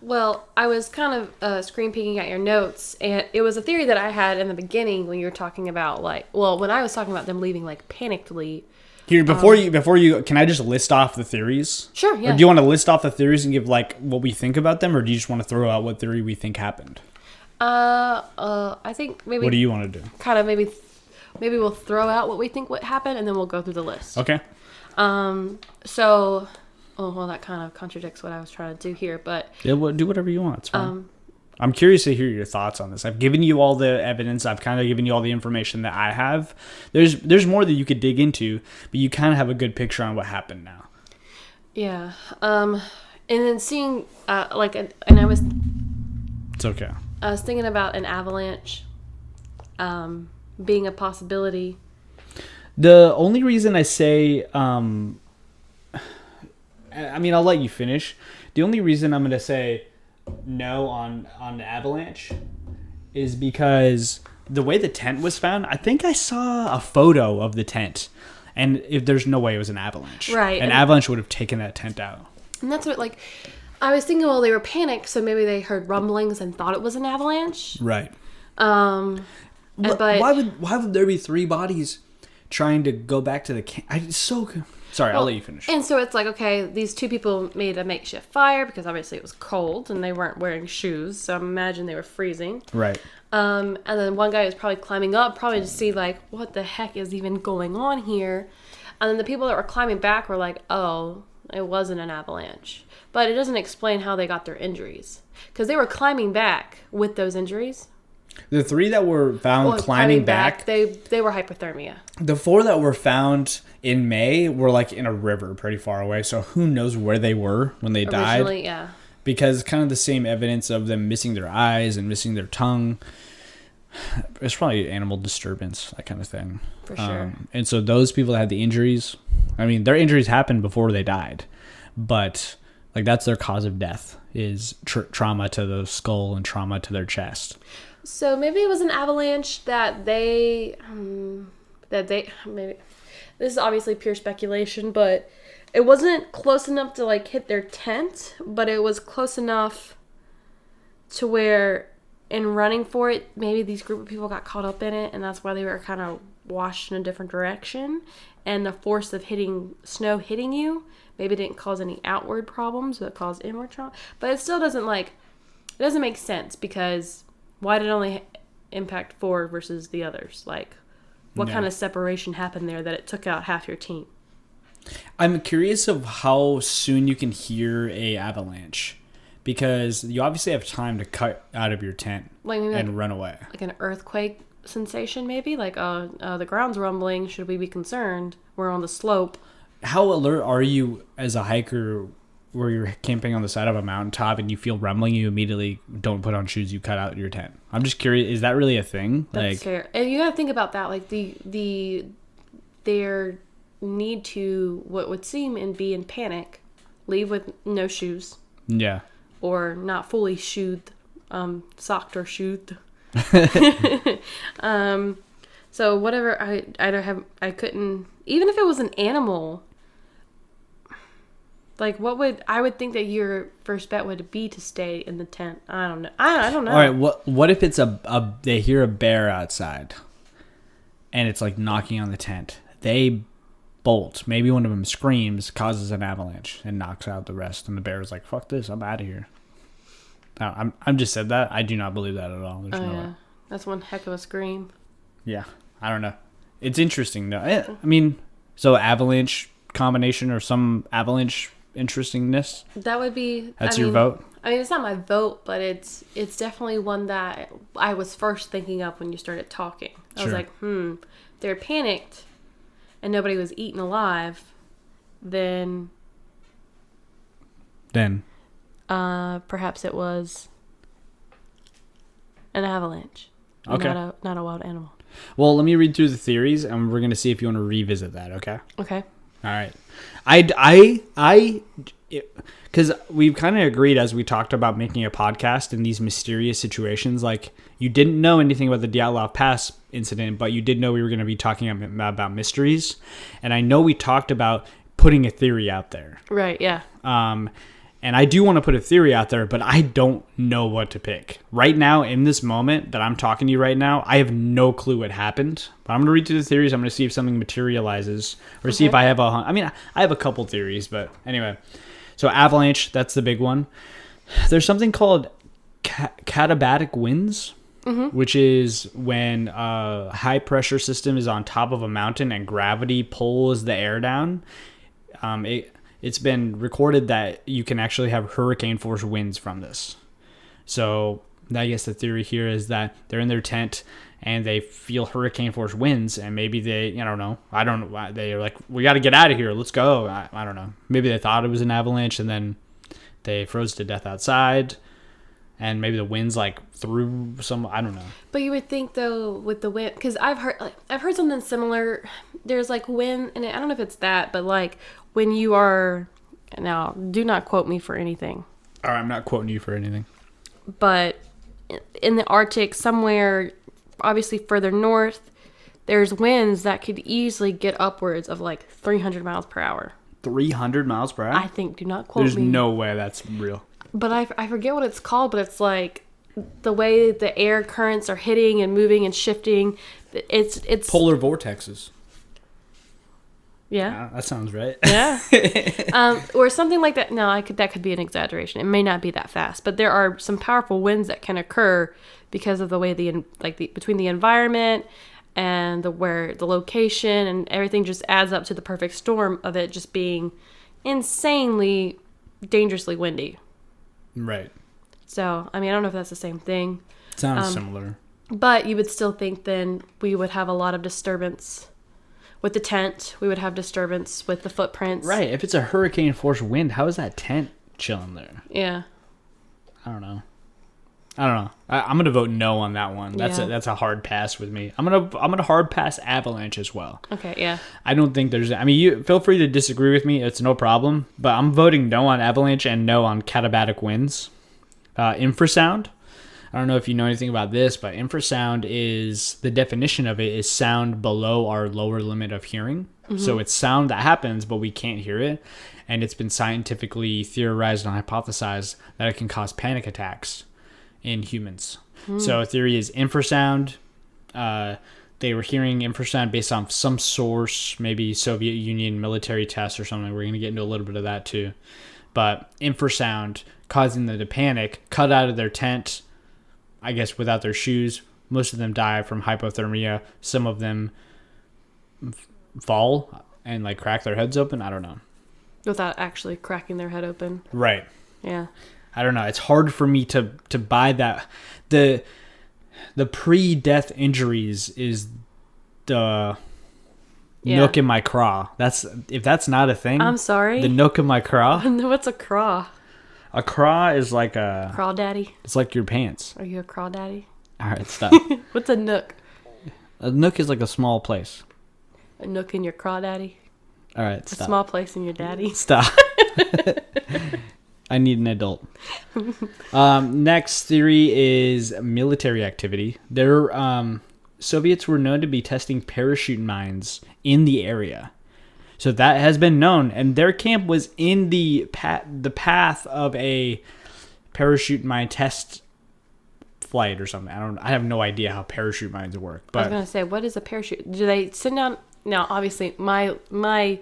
Well, I was kind of screen peeking at your notes, and it was a theory that I had in the beginning when you were talking about, like, well, when I was talking about them leaving, like, panickedly. Here, before you, can I just list off the theories? Sure, yeah. Or do you want to list off the theories and give, like, what we think about them, or do you just want to throw out what theory we think happened? I think maybe... What do you want to do? Kind of maybe we'll throw out what we think what happened, and then we'll go through the list. Okay. So... Oh, well, that kind of contradicts what I was trying to do here, but... Yeah, well, do whatever you want. It's fine. I'm curious to hear your thoughts on this. I've given you all the evidence. I've kind of given you all the information that I have. There's more that you could dig into, but you kind of have a good picture on what happened now. Yeah. And then seeing, and I was... It's okay. I was thinking about an avalanche being a possibility. The only reason I say... I mean, I'll let you finish. The only reason I'm going to say no on the avalanche is because the way the tent was found, I think I saw a photo of the tent, and if there's no way it was an avalanche. Right. An avalanche would have taken that tent out. And that's what, like, I was thinking, well, they were panicked, so maybe they heard rumblings and thought it was an avalanche. Right. But why would there be 3 bodies trying to go back to the camp? It's so... Sorry, I'll let you finish. And so it's like, okay, these two people made a makeshift fire because obviously it was cold and they weren't wearing shoes. So I imagine they were freezing. Right. And then one guy was probably climbing up, probably to see like, what the heck is even going on here? And then the people that were climbing back were like, oh, it wasn't an avalanche. But it doesn't explain how they got their injuries. Because they were climbing back with those injuries. The 3 that were found climbing back, they were hypothermia. The 4 that were found in May were like in a river pretty far away. So who knows where they were when they died. Yeah. Because kind of the same evidence of them missing their eyes and missing their tongue. It's probably animal disturbance, that kind of thing. For sure. And so those people that had the injuries, I mean, their injuries happened before they died. But like that's their cause of death is trauma to the skull and trauma to their chest. So maybe it was an avalanche that maybe this is obviously pure speculation, but it wasn't close enough to like hit their tent, but it was close enough to where in running for it, maybe these group of people got caught up in it, and that's why they were kind of washed in a different direction. And the force of snow hitting you maybe didn't cause any outward problems, but caused inward trauma. But it still doesn't make sense because why did it only impact 4 versus the others? Like, what kind of separation happened there that it took out half your team? I'm curious of how soon you can hear a avalanche because you obviously have time to cut out of your tent and run away. Like an earthquake sensation, maybe? Like, the ground's rumbling. Should we be concerned? We're on the slope. How alert are you as a hiker where you're camping on the side of a mountaintop and you feel rumbling, you immediately don't put on shoes, you cut out your tent? I'm just curious, is that really a thing? That's fair. And you gotta think about that, like their need to, what would seem and be in panic, leave with no shoes. Yeah. Or not fully shoed, socked or shoed. So whatever, I couldn't, even if it was an animal, like I would think that your first bet would be to stay in the tent. I don't know. I don't know. All right. What if it's they hear a bear outside and it's like knocking on the tent. They bolt. Maybe one of them screams, causes an avalanche and knocks out the rest. And the bear is like, fuck this. I'm out of here. Now, I'm just said that. I do not believe that at all. There's no way. That's one heck of a scream. Yeah. I don't know. It's interesting though. I mean, so avalanche combination or some avalanche interestingness. That would be. That's your vote? I mean, it's not my vote, but it's definitely one that I was first thinking of when you started talking. I was like, they're panicked and nobody was eaten alive. Then perhaps it was an avalanche. Okay. Not a wild animal. Well, let me read through the theories, and we're gonna see if you want to revisit that. Okay. Okay. All right. Because we've kind of agreed as we talked about making a podcast in these mysterious situations. Like you didn't know anything about the Dyatlov Pass incident, but you did know we were going to be talking about mysteries, and I know we talked about putting a theory out there. Right. Yeah. And I do want to put a theory out there, but I don't know what to pick. Right now, in this moment that I'm talking to you right now, I have no clue what happened. But I'm going to read through the theories. I'm going to see if something materializes or see if I have I have a couple theories, but anyway. So avalanche, that's the big one. There's something called katabatic winds, which is when a high pressure system is on top of a mountain and gravity pulls the air down. It's been recorded that you can actually have hurricane force winds from this. So I guess the theory here is that they're in their tent and they feel hurricane force winds, and maybe they, I don't know. They're like, we got to get out of here. Let's go. I don't know. Maybe they thought it was an avalanche and then they froze to death outside, and maybe the winds like through some, I don't know. But you would think though with the wind, because I've heard something similar. There's like wind, and I don't know if it's that, but like when you are, now do not quote me for anything. All right, I'm not quoting you for anything. But in the Arctic, somewhere obviously further north, there's winds that could easily get upwards of like 300 miles per hour. 300 miles per hour? I think, do not quote me. There's no way that's real. But I forget what it's called, but it's like the way the air currents are hitting and moving and shifting. It's polar vortexes. Yeah. That sounds right. Yeah. Or something like that. No, that could be an exaggeration. It may not be that fast, but there are some powerful winds that can occur because of the way between the environment and the location and everything just adds up to the perfect storm of it just being insanely dangerously windy. Right. So, I mean, I don't know if that's the same thing. Sounds similar. But you would still think then we would have a lot of disturbance with the tent. We would have disturbance with the footprints. Right. If it's a hurricane force wind, how is that tent chilling there? Yeah. I don't know. I'm gonna vote no on that one. That's a hard pass with me. I'm gonna hard pass avalanche as well. Okay, yeah. I don't think there's. I mean, you feel free to disagree with me. It's no problem. But I'm voting no on avalanche and no on katabatic winds. Infrasound. I don't know if you know anything about this, but infrasound is the definition of it is sound below our lower limit of hearing. Mm-hmm. So it's sound that happens, but we can't hear it. And it's been scientifically theorized and hypothesized that it can cause panic attacks in humans. So a theory is infrasound. They were hearing infrasound based on some source, maybe Soviet Union military tests or something. We're going to get into a little bit of that too. But infrasound causing them to panic, cut out of their tent, I guess without their shoes. Most of them die from hypothermia. Some of them fall and like crack their heads open. I don't know. Without actually cracking their head open. Right. Yeah. I don't know. It's hard for me to buy that. The pre-death injuries is the nook in my craw. If that's not a thing. I'm sorry. The nook in my craw. What's a craw? A craw is like a crawdaddy. It's like your pants. Are you a crawdaddy? All right, stop. What's a nook? A nook is like a small place. A nook in your crawdaddy. All right, stop. A small place in your daddy. Stop. I need an adult. Next theory is military activity. Soviets were known to be testing parachute mines in the area. So that has been known. And their camp was in the path of a parachute mine test flight or something. I have no idea how parachute mines work. But I was going to say, what is a parachute? Do they send down... Now, obviously, my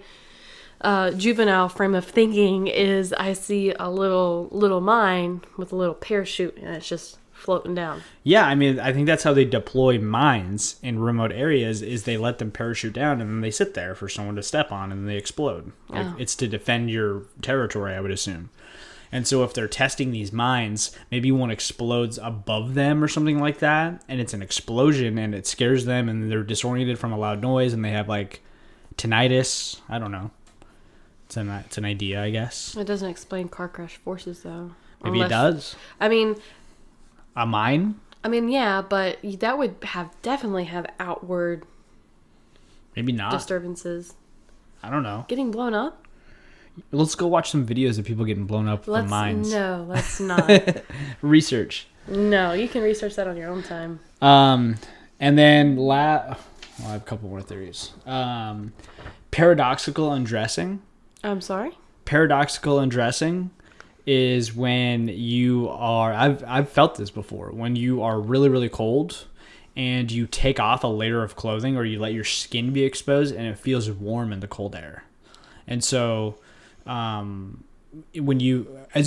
juvenile frame of thinking is I see a little mine with a little parachute and it's just floating down. Yeah, I mean, I think that's how they deploy mines in remote areas is they let them parachute down and then they sit there for someone to step on and then they explode. Like, it's to defend your territory, I would assume. And so if they're testing these mines, maybe one explodes above them or something like that, and it's an explosion and it scares them and they're disoriented from a loud noise and they have like tinnitus. I don't know. It's an idea, I guess. It doesn't explain car crash forces, though. Maybe it does. I mean... A mine? I mean, yeah, but that would definitely have outward... Maybe not. Disturbances. I don't know. Getting blown up? Let's go watch some videos of people getting blown up from mines. No, let's not. Research. No, you can research that on your own time. And then I have a couple more theories. Paradoxical undressing. I'm sorry? Paradoxical undressing is when you are... I've felt this before. When you are really, really cold and you take off a layer of clothing or you let your skin be exposed and it feels warm in the cold air. And so... as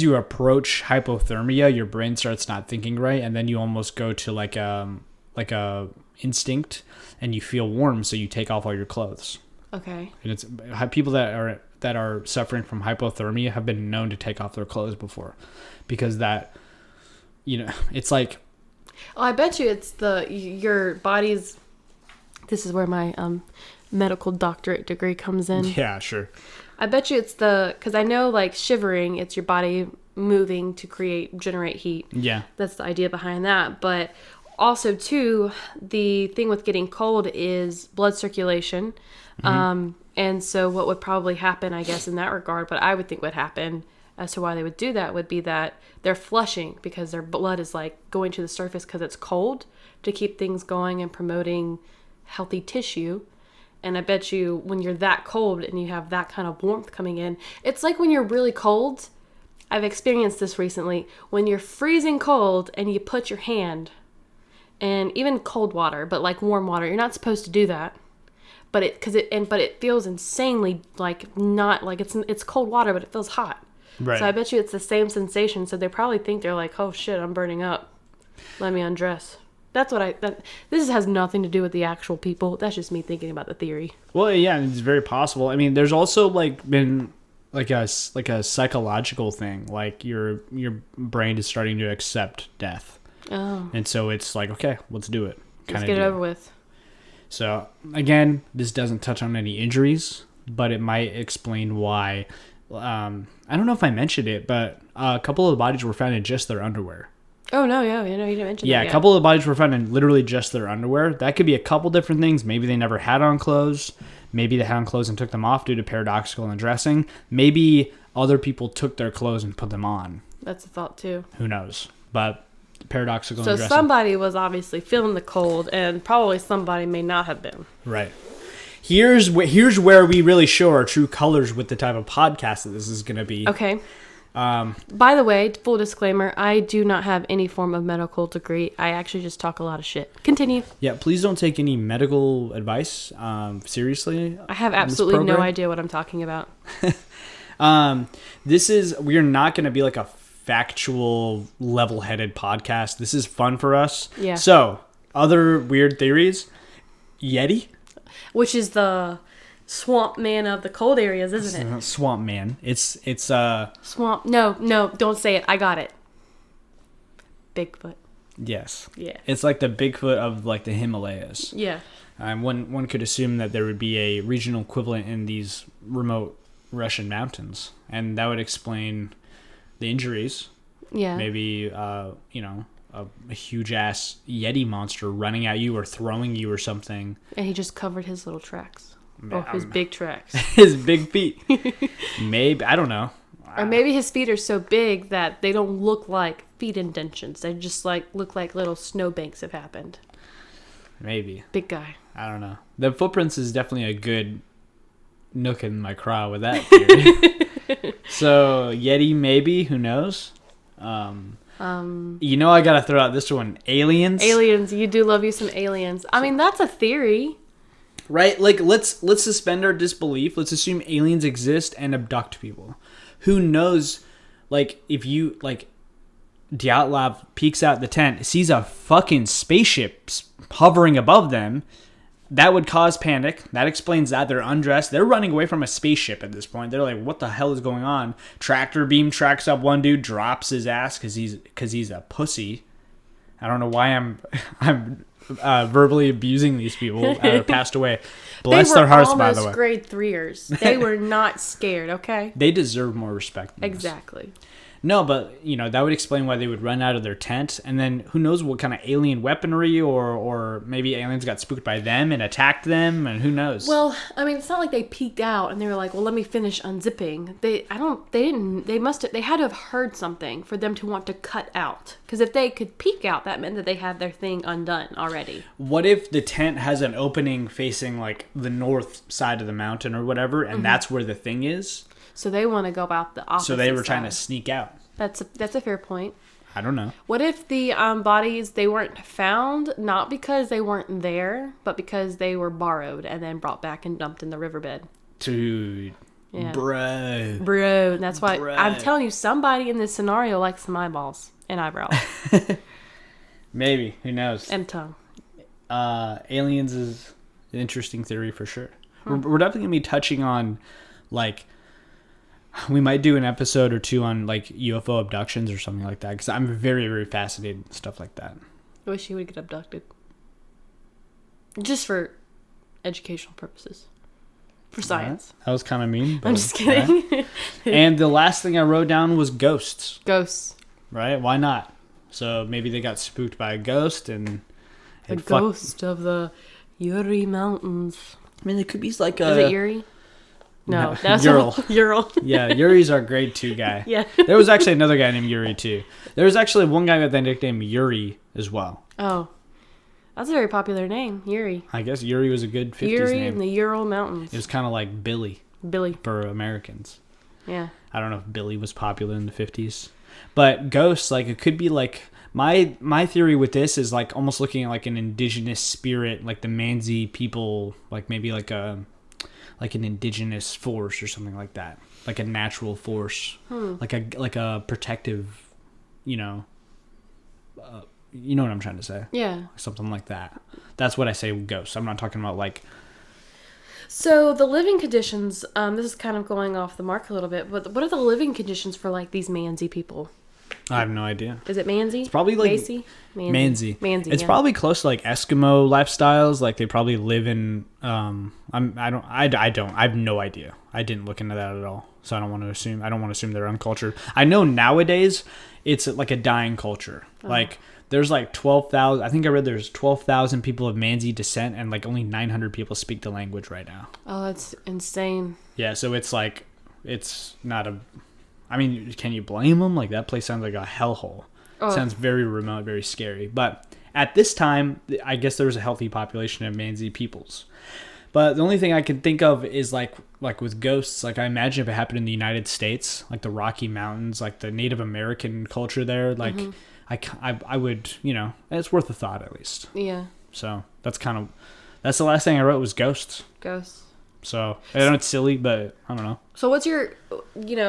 you approach hypothermia, your brain starts not thinking right, and then you almost go to like a instinct, and you feel warm, so you take off all your clothes. Okay. And it's people that are suffering from hypothermia have been known to take off their clothes before, because that, it's like. Oh, I bet you it's your body's. This is where my medical doctorate degree comes in. Yeah, sure. I bet you it's because I know like shivering, it's your body moving to generate heat. Yeah. That's the idea behind that. But also too, the thing with getting cold is blood circulation. Mm-hmm. And so what would probably happen, I guess, in that regard, but I would think would happen as to why they would do that would be that they're flushing because their blood is like going to the surface because it's cold to keep things going and promoting healthy tissue. And I bet you when you're that cold and you have that kind of warmth coming in, it's like when you're really cold. I've experienced this recently. When you're freezing cold and you put your hand, and even cold water, but like warm water, you're not supposed to do that. but it feels insanely like not like it's cold water, but it feels hot. Right. So I bet you it's the same sensation. So they probably think they're like, oh shit, I'm burning up. Let me undress. That's what this has nothing to do with the actual people. That's just me thinking about the theory. Well, yeah, it's very possible. I mean, there's also like been like a psychological thing, like your brain is starting to accept death. Oh. And so it's like, okay, let's do it. Let's get it over with. So again, this doesn't touch on any injuries, but it might explain why. I don't know if I mentioned it, but a couple of the bodies were found in just their underwear. Oh, no, yeah, you didn't mention that. Yeah, a couple of the bodies were found in literally just their underwear. That could be a couple different things. Maybe they never had on clothes. Maybe they had on clothes and took them off due to paradoxical undressing. Maybe other people took their clothes and put them on. That's a thought, too. Who knows? But paradoxical so undressing. Somebody was obviously feeling the cold, and probably somebody may not have been. Right. Here's where we really show our true colors with the type of podcast that this is going to be. Okay. By the way, full disclaimer, I do not have any form of medical degree. I actually just talk a lot of shit. Continue. Yeah, please don't take any medical advice seriously. I have absolutely no idea what I'm talking about. We're not going to be like a factual, level-headed podcast. This is fun for us. Yeah. So, other weird theories. Yeti? Which is the swamp man of the cold areas, isn't it? Swamp man. It's Swamp. No, don't say it. I got it. Bigfoot. Yes. Yeah. It's like the Bigfoot of like the Himalayas. Yeah. One could assume that there would be a regional equivalent in these remote Russian mountains, and that would explain the injuries. Yeah. Maybe a huge ass Yeti monster running at you or throwing you or something. And he just covered his little tracks. Or his big tracks. His big feet. Maybe. I don't know. Or maybe his feet are so big that they don't look like feet indentions. They just look like little snowbanks have happened. Maybe. Big guy. I don't know. The footprints is definitely a good nook in my craw with that theory. So, Yeti maybe. Who knows? I gotta throw out this one. Aliens. Aliens. You do love you some aliens. I mean, that's a theory. Right? Like, let's suspend our disbelief. Let's assume aliens exist and abduct people. Who knows, like, if you, like, Dyatlov peeks out the tent, sees a fucking spaceship hovering above them, that would cause panic. That explains that. They're undressed. They're running away from a spaceship at this point. They're like, what the hell is going on? Tractor beam tracks up one dude, drops his ass because he's a pussy. I don't know why I'm verbally abusing these people that are passed away. Bless their hearts, by the way. They were almost grade 3ers. They were not scared, okay? They deserve more respect than exactly. This. No, but, that would explain why they would run out of their tent. And then who knows what kind of alien weaponry or maybe aliens got spooked by them and attacked them, and who knows? Well, I mean, it's not like they peeked out and they were like, well, let me finish unzipping. They had to have heard something for them to want to cut out. Because if they could peek out, that meant that they had their thing undone already. What if the tent has an opening facing like the north side of the mountain or whatever, and that's where the thing is? So they want to go about the opposite. So they were side. trying to sneak out. That's a fair point. I don't know. What if the bodies, they weren't found, not because they weren't there, but because they were borrowed and then brought back and dumped in the riverbed? Dude. Yeah. Bro. And that's why I'm telling you, somebody in this scenario likes some eyeballs and eyebrows. Maybe. Who knows? And tongue. Aliens is an interesting theory for sure. We're definitely going to be touching on, like, we might do an episode or two on like UFO abductions or something like that, because I'm very, very fascinated with stuff like that. I wish you would get abducted. Just for educational purposes. For science. That was kind of mean. I'm just kidding. Right. And the last thing I wrote down was ghosts. Ghosts. Right? Why not? So maybe they got spooked by a ghost and... The ghost of the Ural Mountains. I mean, it could be like a... Is it Yuri? No, that's Ural. Ural. Yeah, Yuri's our grade 2 guy. Yeah. There was actually another guy named Yuri too. There was actually one guy with the nickname Yuri as well. Oh. That's a very popular name, Yuri. I guess Yuri was a good 50s Yuri name. in the Ural Mountains. It was kind of like Billy. Billy. For Americans. Yeah. I don't know if Billy was popular in the 50s. But ghosts, like, it could be like my theory with this is like almost looking at like an indigenous spirit, like the Mansi people, like maybe like an indigenous force or something like that, like a natural force, like a protective, you know what I'm trying to say? Yeah, something like that. That's what I say with ghosts. I'm not talking about like. So the living conditions, this is kind of going off the mark a little bit, but what are the living conditions for like these Mansi people? I have no idea. Is it Mansi? It's probably like Mansi. It's probably close to like Eskimo lifestyles. Like they probably live in. I have no idea. I didn't look into that at all, so I don't want to assume. I don't want to assume they're uncultured. I know nowadays it's like a dying culture. Like there's like 12,000. I think I read there's 12,000 people of Mansi descent, and like only 900 people speak the language right now. Oh, that's insane. Yeah, so it's like it's not a. I mean, can you blame them? Like, that place sounds like a hellhole. Oh. Sounds very remote, very scary. But at this time, I guess there was a healthy population of Mansi peoples. But the only thing I can think of is, like with ghosts, like, I imagine if it happened in the United States, like the Rocky Mountains, like the Native American culture there, like, I would, it's worth a thought at least. Yeah. So, that's the last thing I wrote was ghosts. Ghosts. So, I know it's silly, but I don't know. So what's your,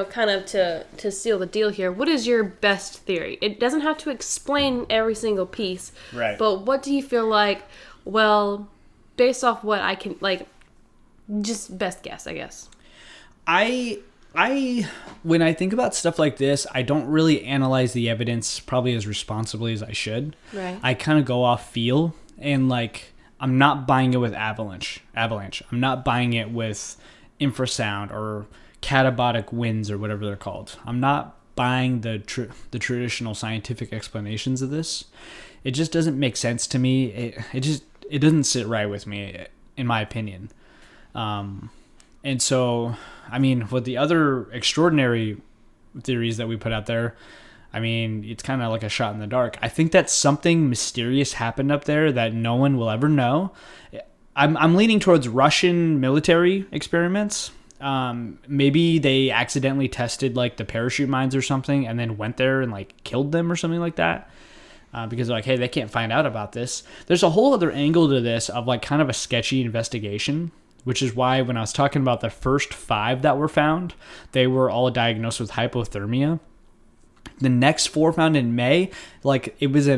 kind of to seal the deal here, what is your best theory? It doesn't have to explain every single piece. Right. But what do you feel like, well, based off what I can, like, just best guess, I guess. When I think about stuff like this, I don't really analyze the evidence probably as responsibly as I should. Right. I kind of go off feel, and, like, I'm not buying it with Avalanche. I'm not buying it with infrasound or catabolic winds or whatever they're called. I'm not buying the traditional scientific explanations of this. It just doesn't make sense to me. It doesn't sit right with me, in my opinion. And so, I mean, with the other extraordinary theories that we put out there, I mean, it's kind of like a shot in the dark. I think that something mysterious happened up there that no one will ever know. I'm leaning towards Russian military experiments. Maybe they accidentally tested like the parachute mines or something and then went there and like killed them or something like that. Because they're like, hey, they can't find out about this. There's a whole other angle to this of like kind of a sketchy investigation, which is why when I was talking about the first 5 that were found, they were all diagnosed with hypothermia. The next 4 found in May, like it was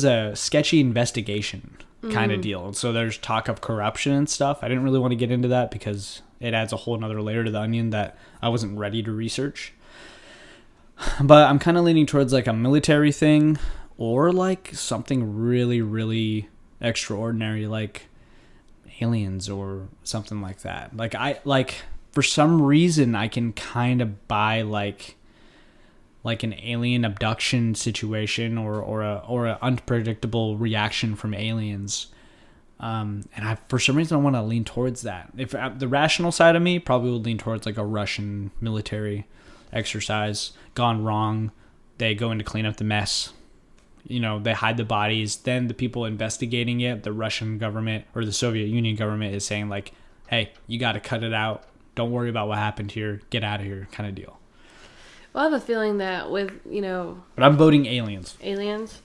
a sketchy investigation kind of deal. And so there's talk of corruption and stuff. I didn't really want to get into that because it adds a whole nother layer to the onion that I wasn't ready to research. But I'm kind of leaning towards like a military thing or like something really, really extraordinary, like aliens or something like that. Like for some reason I can kind of buy like an alien abduction situation or a unpredictable reaction from aliens. And I, for some reason, I want to lean towards that. If the rational side of me probably would lean towards like a Russian military exercise gone wrong. They go in to clean up the mess. They hide the bodies. Then the people investigating it, the Russian government or the Soviet Union government is saying like, hey, you got to cut it out. Don't worry about what happened here. Get out of here kind of deal. Well, I have a feeling that with, But I'm voting aliens. Aliens?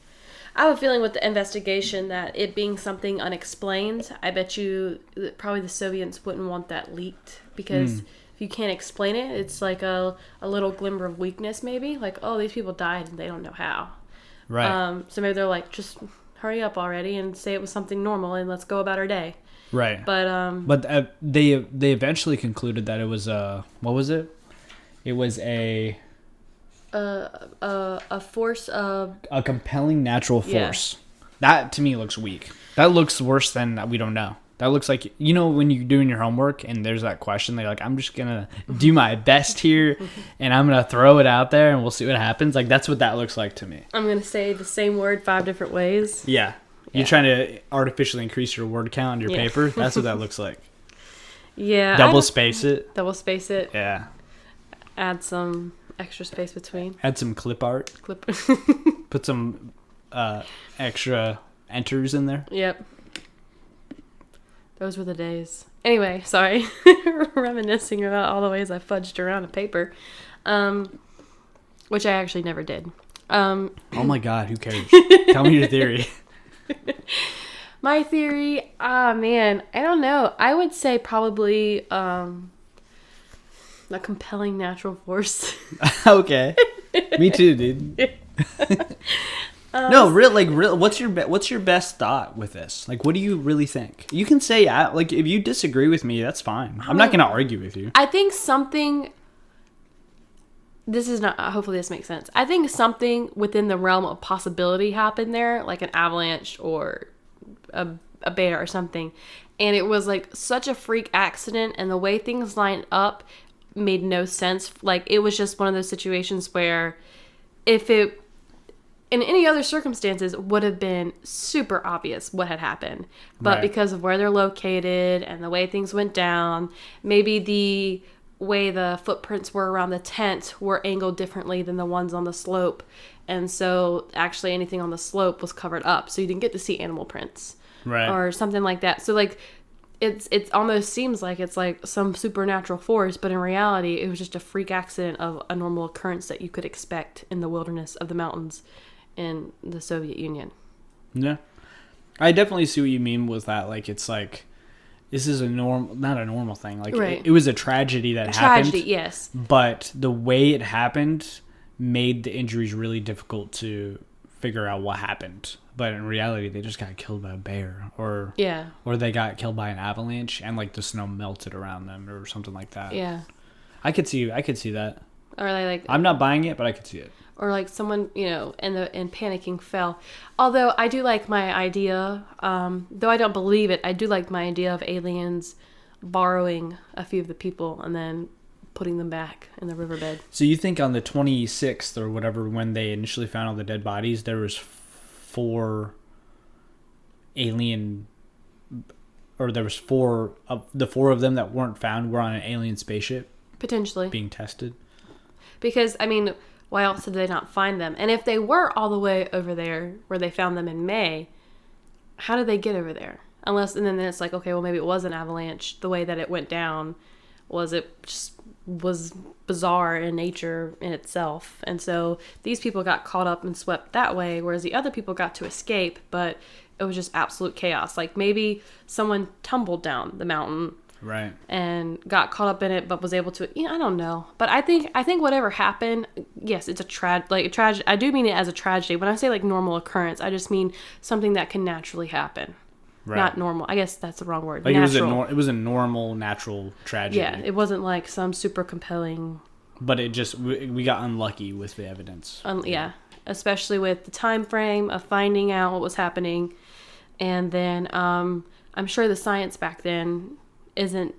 I have a feeling with the investigation that it being something unexplained, I bet you that probably the Soviets wouldn't want that leaked. Because if you can't explain it, it's like a little glimmer of weakness maybe. Like, oh, these people died and they don't know how. Right. So maybe they're like, just hurry up already and say it was something normal and let's go about our day. Right. But they eventually concluded that it was what was it? It was a force of a compelling natural force. Yeah. That to me looks weak. That looks worse than we don't know. That looks like, when you're doing your homework and there's that question, they're like, I'm just gonna do my best here and I'm gonna throw it out there and we'll see what happens. Like that's what that looks like to me. I'm gonna say the same word 5 different ways. Yeah. You're trying to artificially increase your word count on your paper. That's what that looks like. Yeah. Double space it. Yeah. Add some extra space between. Add some clip art. Put some extra enters in there. Yep. Those were the days. Anyway, sorry. Reminiscing about all the ways I fudged around a paper. Which I actually never did. Oh my God, who cares? Tell me your theory. My theory, man, I don't know. I would say probably a compelling natural force. Okay. Me too, dude. No, real. What's your best thought with this? Like, what do you really think? You can say, like, if you disagree with me, that's fine. I'm not gonna argue with you. I think something. This is not. Hopefully, this makes sense. I think something within the realm of possibility happened there, like an avalanche or a bear or something, and it was like such a freak accident, and the way things lined up made no sense. Like, it was just one of those situations where, if it in any other circumstances, would have been super obvious what had happened, but Right. because of where they're located and the way things went down, maybe the way the footprints were around the tent were angled differently than the ones on the slope. And so actually anything on the slope was covered up. So you didn't get to see animal prints. Right. Or something like that. So like it almost seems like it's like some supernatural force, but in reality it was just a freak accident of a normal occurrence that you could expect in the wilderness of the mountains in the Soviet Union. Yeah. I definitely see what you mean with that. Like, it's like, this is not a normal thing. Like, Right. it was a tragedy that happened. Tragedy, yes. But the way it happened made the injuries really difficult to figure out what happened. But in reality, they just got killed by a bear, or they got killed by an avalanche, and like the snow melted around them, or something like that. Yeah. I could see that. Or they like I'm not buying it, but I could see it. Or like someone, and panicking fell. Although I do like my idea, though I don't believe it, I do like my idea of aliens borrowing a few of the people and then putting them back in the riverbed. So you think on the 26th or whatever, when they initially found all the dead bodies, there was four alien, or there was four of them that weren't found were on an alien spaceship Potentially. being tested? Because, I mean, why else did they not find them? And if they were all the way over there where they found them in May, how did they get over there? And then it's like, okay, well, maybe it was an avalanche. The way that it went down was bizarre in nature in itself. And so these people got caught up and swept that way, whereas the other people got to escape, but it was just absolute chaos. Like, maybe someone tumbled down the mountain. Right. And got caught up in it, but was able to. I don't know. But I think whatever happened, yes, it's a tragedy. I do mean it as a tragedy. When I say like normal occurrence, I just mean something that can naturally happen. Right. Not normal. I guess that's the wrong word. Like, it was a normal, natural tragedy. Yeah, it wasn't like some super compelling. But it just, we got unlucky with the evidence. Yeah, especially with the time frame of finding out what was happening, and then I'm sure the science back then isn't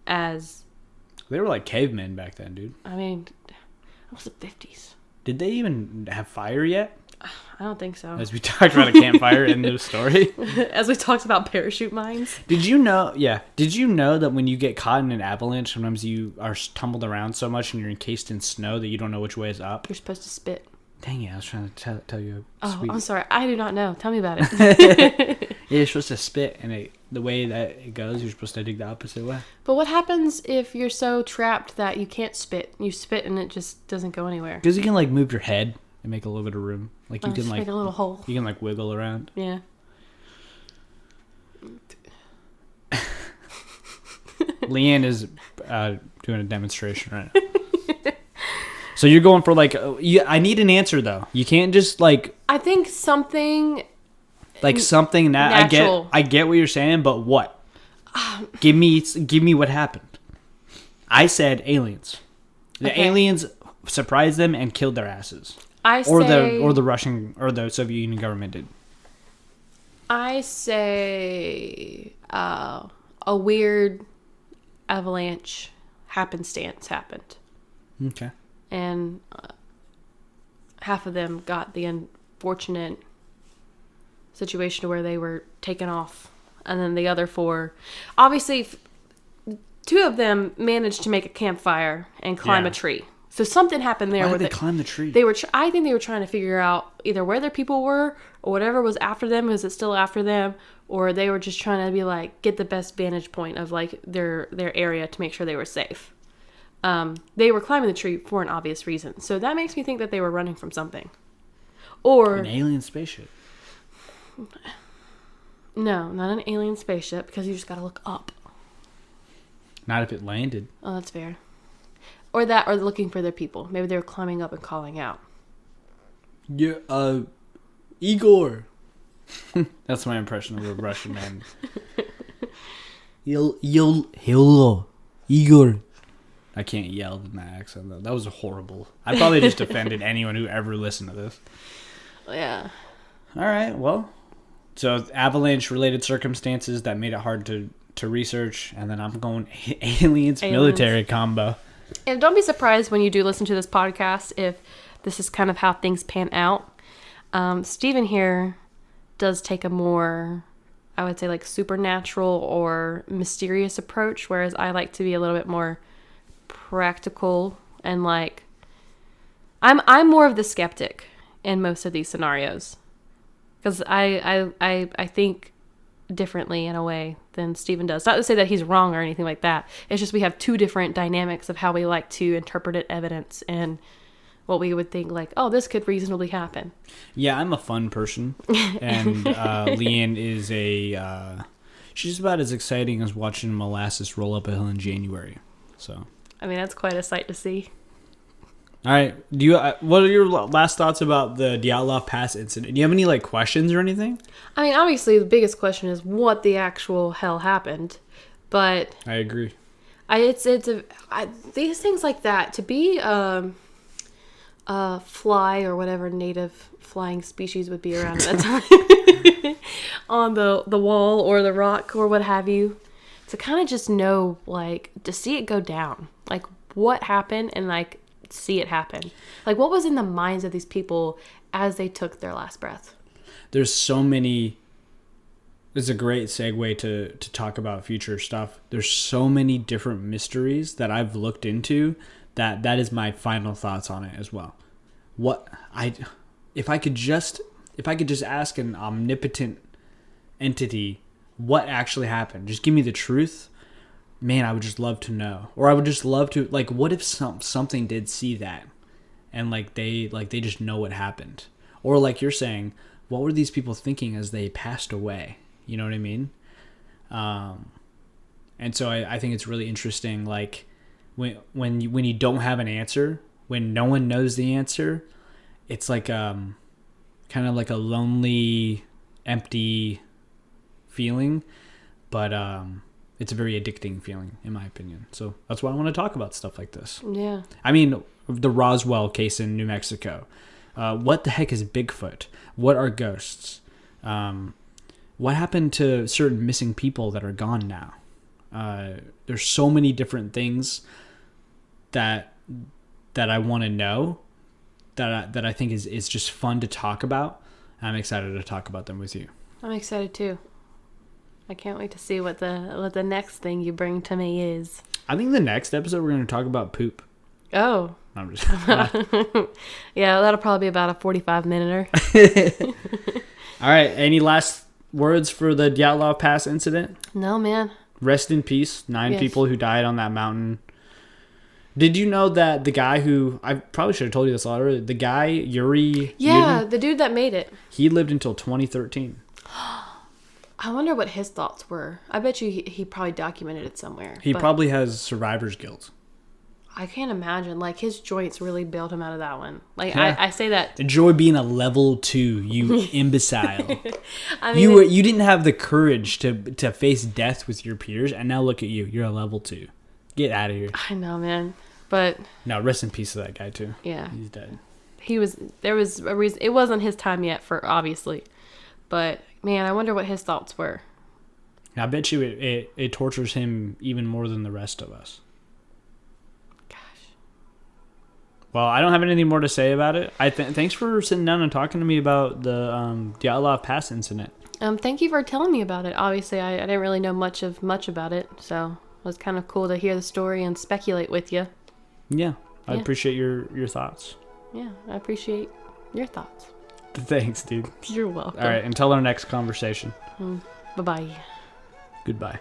as... They were like cavemen back then, dude. I mean, it was the 50s. Did they even have fire yet? I don't think so. As we talked about a campfire in the story. As we talked about parachute mines. Did you know that when you get caught in an avalanche, sometimes you are tumbled around so much and you're encased in snow that you don't know which way is up? You're supposed to spit. Dang it, I was trying to tell you. I'm sorry. I do not know. Tell me about it. Yeah, you're supposed to spit, and the way that it goes, you're supposed to dig the opposite way. But what happens if you're so trapped that you can't spit? You spit and it just doesn't go anywhere. Because you can like move your head and make a little bit of room. Like you can like make a little hole. You can like wiggle around. Yeah. Leanne is doing a demonstration right now. So you're going for like, I need an answer though. You can't just like. I think something. Like something that natural. I get what you're saying, but what? Give me what happened. I said aliens. The aliens surprised them and killed their asses. Or the Russian or the Soviet Union government did. I say a weird avalanche happenstance happened. Okay. And half of them got the unfortunate situation where they were taken off. And then the other four, obviously, two of them managed to make a campfire and climb a tree. So something happened there. Why did they climb the tree? I think they were trying to figure out either where their people were or whatever was after them. Was it still after them? Or they were just trying to be like, get the best vantage point of like their area to make sure they were safe. They were climbing the tree for an obvious reason. So that makes me think that they were running from something. Or an alien spaceship. No, not an alien spaceship, because you just gotta look up. Not if it landed. Oh, that's fair. Or that, or looking for their people. Maybe they were climbing up and calling out. Yeah, Igor. That's my impression of a Russian man. Hello, Igor. I can't yell in that accent, though. That was horrible. I probably just offended anyone who ever listened to this. Yeah. All right, well. So, avalanche-related circumstances that made it hard to research. And then I'm going aliens. Military combo. And don't be surprised when you do listen to this podcast if this is kind of how things pan out. Steven here does take a more, I would say, like supernatural or mysterious approach, whereas I like to be a little bit more practical and like I'm more of the skeptic in most of these scenarios because I think differently in a way than Steven does. Not to say that he's wrong or anything like that. It's just we have two different dynamics of how we like to interpret evidence and what we would think like, oh, this could reasonably happen. Yeah, I'm a fun person. And Leanne is she's about as exciting as watching molasses roll up a hill in January. So, I mean, that's quite a sight to see. All right. What are your last thoughts about the Dyatlov Pass incident? Do you have any like questions or anything? I mean, obviously the biggest question is what the actual hell happened, but I agree. These things like that to be fly or whatever native flying species would be around at that time on the wall or the rock or what have you, to kind of just know, like, to see it go down, like what happened and like see it happen, like what was in the minds of these people as they took their last breath. There's so many. It's a great segue to talk about future stuff. There's so many different mysteries that I've looked into that is my final thoughts on it as well. If I could just ask an omnipotent entity what actually happened, just give me the truth, man, I would just love to know. Or I would just love to, like, what if something did see that and like they just know what happened? Or like you're saying, what were these people thinking as they passed away? You know what I mean? And so I think it's really interesting, like when you don't have an answer, when no one knows the answer, it's like kind of like a lonely, empty feeling, but it's a very addicting feeling in my opinion. So that's why I want to talk about stuff like this. Yeah. I mean, the Roswell case in New Mexico. What the heck is Bigfoot? What are ghosts? What happened to certain missing people that are gone now? There's so many different things that I want to know, that I think is just fun to talk about. I'm excited to talk about them with you. I'm excited too. I can't wait to see what the next thing you bring to me is. I think the next episode we're going to talk about poop. Oh. I'm just yeah, that'll probably be about a 45-minute. All right. Any last words for the Dyatlov Pass incident? No, man. Rest in peace. 9 people who died on that mountain. Did you know that the guy who, I probably should have told you this already, the guy, Yuri... Yeah, the dude that made it. He lived until 2013. I wonder what his thoughts were. I bet you he probably documented it somewhere. He probably has survivor's guilt. I can't imagine. Like, his joints really bailed him out of that one. Like, yeah. I say that. Enjoy being a level 2, you imbecile. I mean, you didn't have the courage to face death with your peers, and now look at you. You're a level 2. Get out of here. I know, man. But no, rest in peace to that guy too. Yeah, he's dead. There was a reason. It wasn't his time yet, for obviously. But man, I wonder what his thoughts were. I bet you it tortures him even more than the rest of us. Gosh. Well, I don't have anything more to say about it. Thanks for sitting down and talking to me about the Dyatlov Pass incident. Thank you for telling me about it. Obviously, I didn't really know much about it, so it was kind of cool to hear the story and speculate with you. Yeah, I appreciate your thoughts. Yeah, I appreciate your thoughts. Thanks, dude. You're welcome. All right, until our next conversation. Bye-bye. Goodbye.